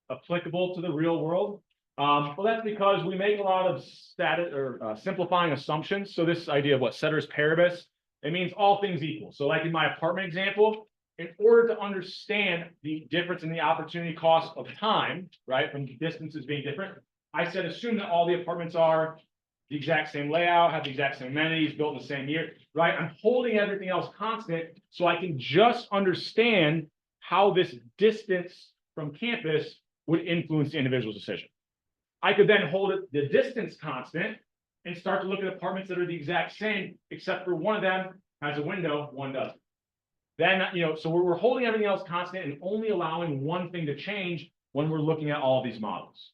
applicable to the real world. Well, that's because we make a lot of static or simplifying assumptions. So this idea of what ceteris paribus, it means all things equal. So like in my apartment example, in order to understand the difference in the opportunity cost of time, right, from distances being different, I said assume that all the apartments are the exact same layout, have the exact same amenities, built in the same year, right? I'm holding everything else constant so I can just understand how this distance from campus would influence the individual's decision. I could then hold the distance constant and start to look at apartments that are the exact same, except for one of them has a window, one doesn't. Then, so we're holding everything else constant and only allowing one thing to change when we're looking at all of these models.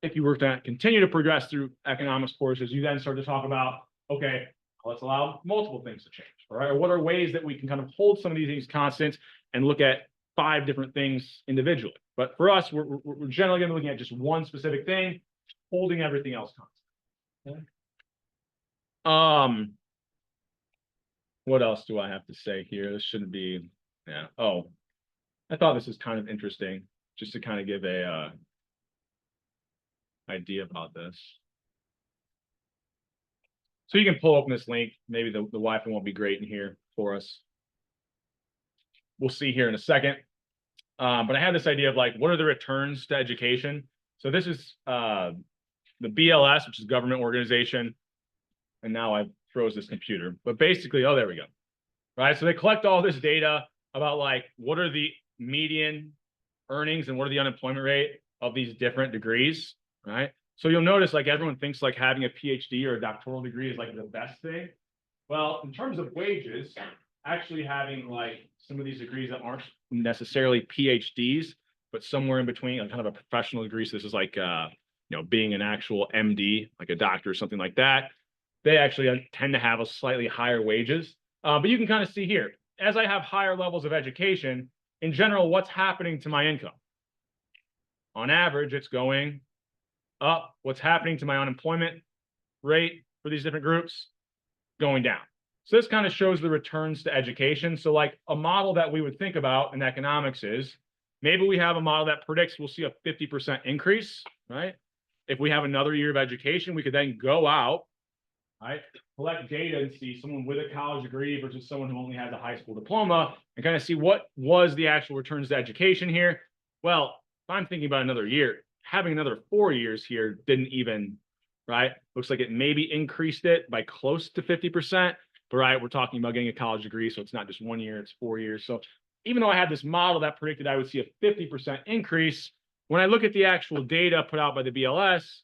If you were to continue to progress through economics courses, you then start to talk about, okay, let's allow multiple things to change, all right? Or what are ways that we can kind of hold some of these things constants and look at 5 different things individually. But for us, we're generally going to be looking at just one specific thing, holding everything else constant. Okay. What else do I have to say here? This shouldn't be, yeah. Oh, I thought this is kind of interesting, just to kind of give a idea about this. So you can pull open this link. Maybe the Wi-Fi won't be great in here for us. We'll see here in a second. But I had this idea of like, what are the returns to education? So this is the BLS, which is a government organization. And now I froze this computer. But basically, oh, there we go. Right. So they collect all this data. about like, what are the median earnings and what are the unemployment rate of these different degrees, right? So you'll notice like everyone thinks like having a PhD or a doctoral degree is like the best thing. Well, in terms of wages, actually having like some of these degrees that aren't necessarily PhDs, but somewhere in between, like kind of a professional degree. So this is like, being an actual MD, like a doctor or something like that. They actually tend to have a slightly higher wages. But you can kind of see here, as I have higher levels of education, in general, what's happening to my income? On average, it's going up. What's happening to my unemployment rate for these different groups? Going down. So this kind of shows the returns to education. So like a model that we would think about in economics is maybe we have a model that predicts we'll see a 50% increase, right? If we have another year of education, we could then go out, right, collect data and see someone with a college degree versus someone who only has a high school diploma and kind of see what was the actual returns to education here. Well, if I'm thinking about another year, having another 4 years here didn't even, right? Looks like it maybe increased it by close to 50%, but right, we're talking about getting a college degree, so it's not just 1 year, it's 4 years. So even though I had this model that predicted I would see a 50% increase, when I look at the actual data put out by the BLS,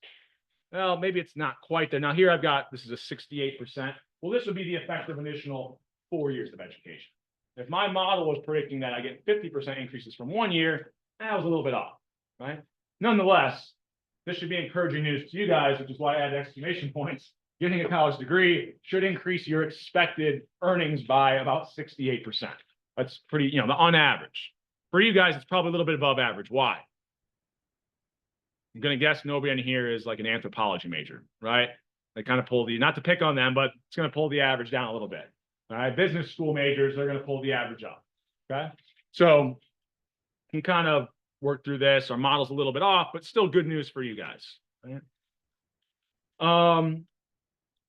well, maybe it's not quite there. Now here I've got, this is a 68%. Well, this would be the effective initial 4 years of education. If my model was predicting that I get 50% increases from 1 year, that was a little bit off, right? Nonetheless, this should be encouraging news to you guys, which is why I add exclamation points. Getting a college degree should increase your expected earnings by about 68%. That's pretty, on average. For you guys, it's probably a little bit above average. Why? I'm going to guess nobody in here is like an anthropology major, right? They kind of pull not to pick on them, but it's going to pull the average down a little bit. All right. Business school majors, they're going to pull the average up. Okay. So you can kind of work through this. Our model's a little bit off, but still good news for you guys. Right?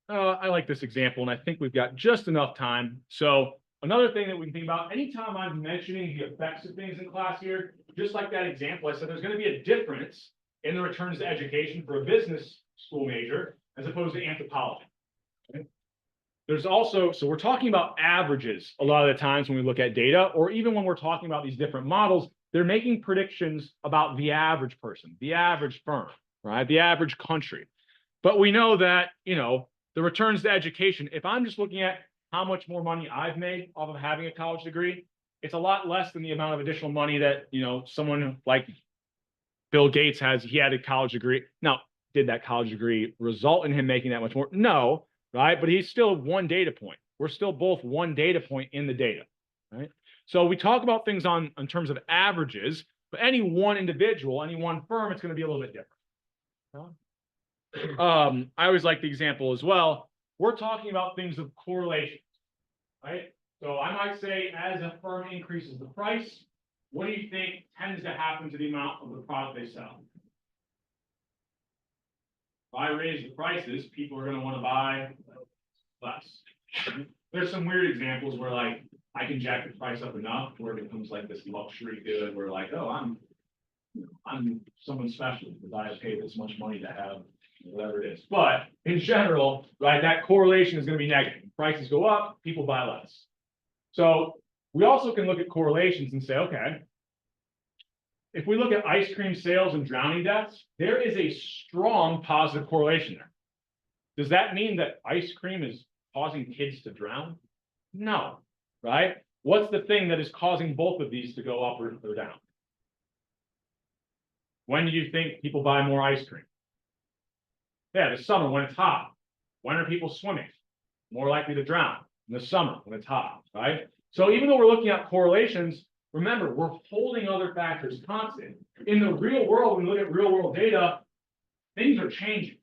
I like this example, and I think we've got just enough time. So another thing that we can think about, anytime I'm mentioning the effects of things in class here, just like that example, I said there's going to be a difference in the returns to education for a business school major as opposed to anthropology. Okay? There's also, so we're talking about averages a lot of the times when we look at data, or even when we're talking about these different models, they're making predictions about the average person, the average firm, right? The average country. But we know that, the returns to education, if I'm just looking at how much more money I've made off of having a college degree, it's a lot less than the amount of additional money that, someone like Bill Gates has. He had a college degree. Now, did that college degree result in him making that much more? No, right? But he's still one data point. We're still both one data point in the data, right? So we talk about things in terms of averages, but any one individual, any one firm, it's going to be a little bit different. I always like the example as well. We're talking about things of correlations, right? So I might say as a firm increases the price, what do you think tends to happen to the amount of the product they sell? If I raise the prices, people are going to want to buy less. There's some weird examples where like I can jack the price up enough where it becomes like this luxury good where like, oh, I'm someone special because I paid this much money to have whatever it is. But in general, right, that correlation is going to be negative. Prices go up, people buy less. So we also can look at correlations and say, okay, if we look at ice cream sales and drowning deaths, there is a strong positive correlation there. Does that mean that ice cream is causing kids to drown? No, right? What's the thing that is causing both of these to go up or down? When do you think people buy more ice cream? Yeah, the summer when it's hot. When are people swimming? More likely to drown in the summer when it's hot, right? So even though we're looking at correlations, remember, we're holding other factors constant. In the real world, when we look at real world data, things are changing,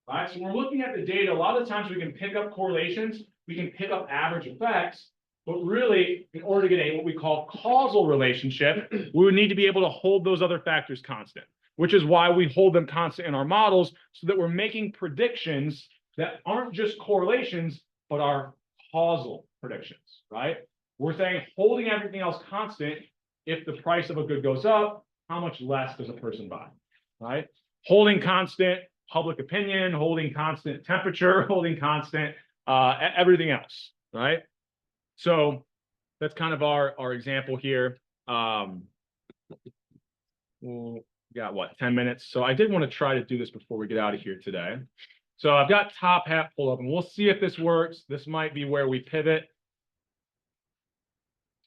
right? So we're looking at the data. A lot of the times we can pick up correlations, we can pick up average effects, but really, in order to get what we call causal relationship, we would need to be able to hold those other factors constant, which is why we hold them constant in our models so that we're making predictions that aren't just correlations, but are causal predictions, right? We're saying holding everything else constant, if the price of a good goes up, how much less does a person buy, right? Holding constant public opinion, holding constant temperature, holding constant everything else, right? So that's kind of our example here. We got what, 10 minutes? So I did want to try to do this before we get out of here today. So I've got top hat pulled up and we'll see if this works. This might be where we pivot.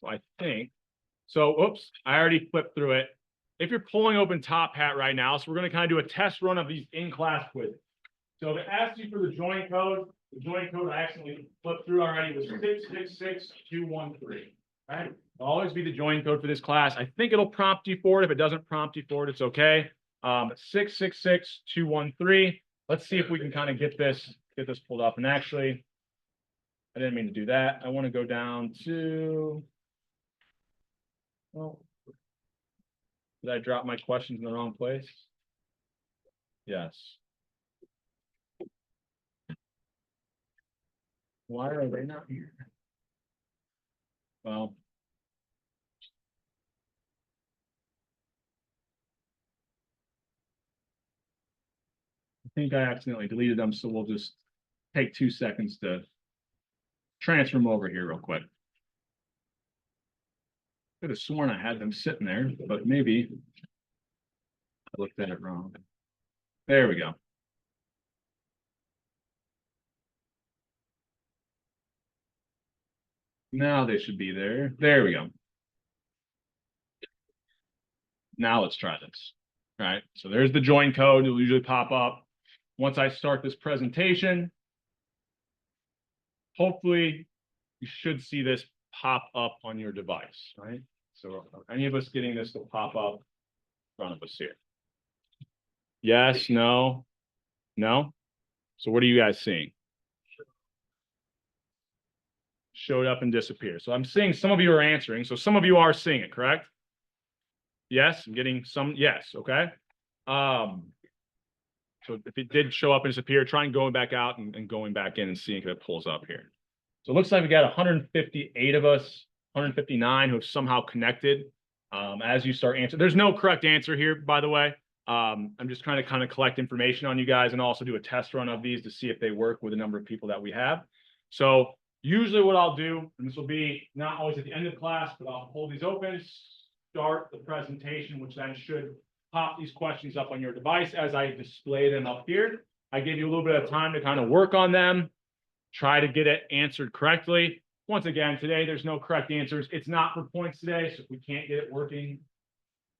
So I think, so oops, I already flipped through it. If you're pulling open top hat right now, so we're going to kind of do a test run of these in-class quizzes. So if it asks you for the join code, I accidentally flipped through already was 666213. Right? It'll always be the join code for this class. I think it'll prompt you for it. If it doesn't prompt you for it, it's okay. 666213. Let's see if we can kind of get this pulled up. And actually, I didn't mean to do that. I want to go down to, well, did I drop my questions in the wrong place? Yes. Why are they not here? Well, I think I accidentally deleted them, so we'll just take 2 seconds to transfer them over here real quick. Could have sworn I had them sitting there, but maybe I looked at it wrong. There we go. Now they should be there. There we go. Now let's try this. All right, so there's the join code. It'll usually pop up once I start this presentation. Hopefully, you should see this pop up on your device, right? So are any of us getting this to pop up in front of us here? Yes, no, no? So what are you guys seeing? Showed up and disappeared. So I'm seeing some of you are answering. So some of you are seeing it, correct? Yes, I'm getting some, yes, okay. So if it did show up and disappear, try and going back out and going back in and seeing if it pulls up here. So it looks like we got 158 of us, 159 who have somehow connected. As you start answering, there's no correct answer here, by the way. I'm just trying to kind of collect information on you guys and also do a test run of these to see if they work with the number of people that we have. So usually what I'll do, and this will be not always at the end of class, but I'll hold these open, start the presentation, which then should pop these questions up on your device as I display them up here. I give you a little bit of time to kind of work on them, try to get it answered correctly. Once again, today there's no correct answers. It's not for points today, so if we can't get it working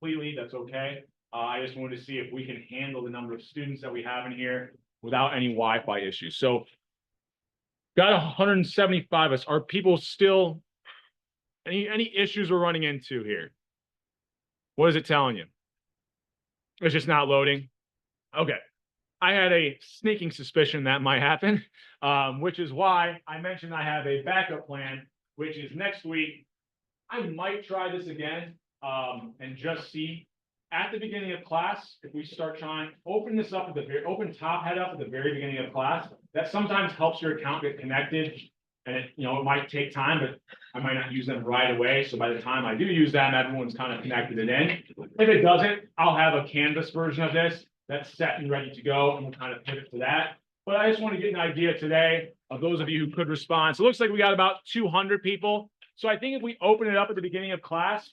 completely, that's okay. I just wanted to see if we can handle the number of students that we have in here without any Wi-Fi issues. So got 175 of us. Are people still, any issues we're running into here? What is it telling you? It's just not loading. Okay. I had a sneaking suspicion that might happen, which is why I mentioned I have a backup plan, which is next week. I might try this again and just see at the beginning of class, if we start trying, open this up at the very, open top head up at the very beginning of class. That sometimes helps your account get connected. And it might take time, but I might not use them right away. So by the time I do use them, everyone's kind of connected it in. If it doesn't, I'll have a Canvas version of this that's set and ready to go, and we'll kind of pivot to that. But I just want to get an idea today of those of you who could respond. So it looks like we got about 200 people. So I think if we open it up at the beginning of class,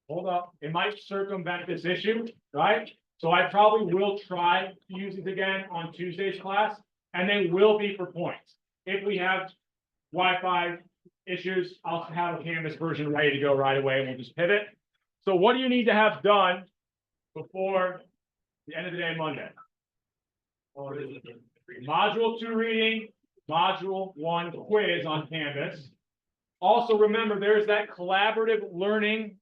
hold up, it might circumvent this issue, right? So I probably will try to use it again on Tuesday's class, and they will be for points. If we have Wi-Fi issues, I'll have a Canvas version ready to go right away, and we'll just pivot. So what do you need to have done before the end of the day Monday? Module 2 reading, Module 1 quiz on Canvas. Also remember, there's that collaborative learning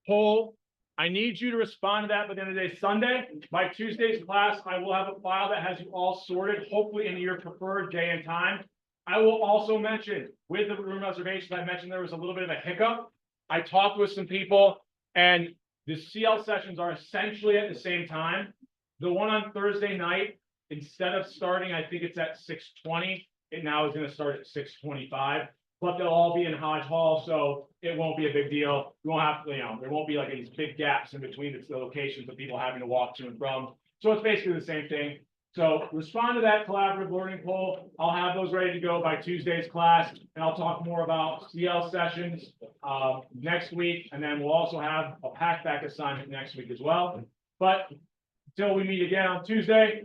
poll. I need you to respond to that by the end of the day Sunday. By Tuesday's class, I will have a file that has you all sorted, hopefully in your preferred day and time. I will also mention, with the room reservations, I mentioned there was a little bit of a hiccup. I talked with some people, and the CL sessions are essentially at the same time. The one on Thursday night, instead of starting, I think it's at 6:20, it now is going to start at 6:25. But they'll all be in Hodge Hall, so it won't be a big deal. You won't have to, there won't be like these big gaps in between the locations of people having to walk to and from. So it's basically the same thing. So respond to that collaborative learning poll. I'll have those ready to go by Tuesday's class, and I'll talk more about CL sessions next week, and then we'll also have a pack-back assignment next week as well. But until we meet again on Tuesday,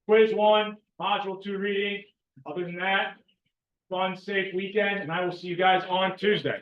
quiz 1, module 2 reading. Other than that, fun, safe weekend, and I will see you guys on Tuesday.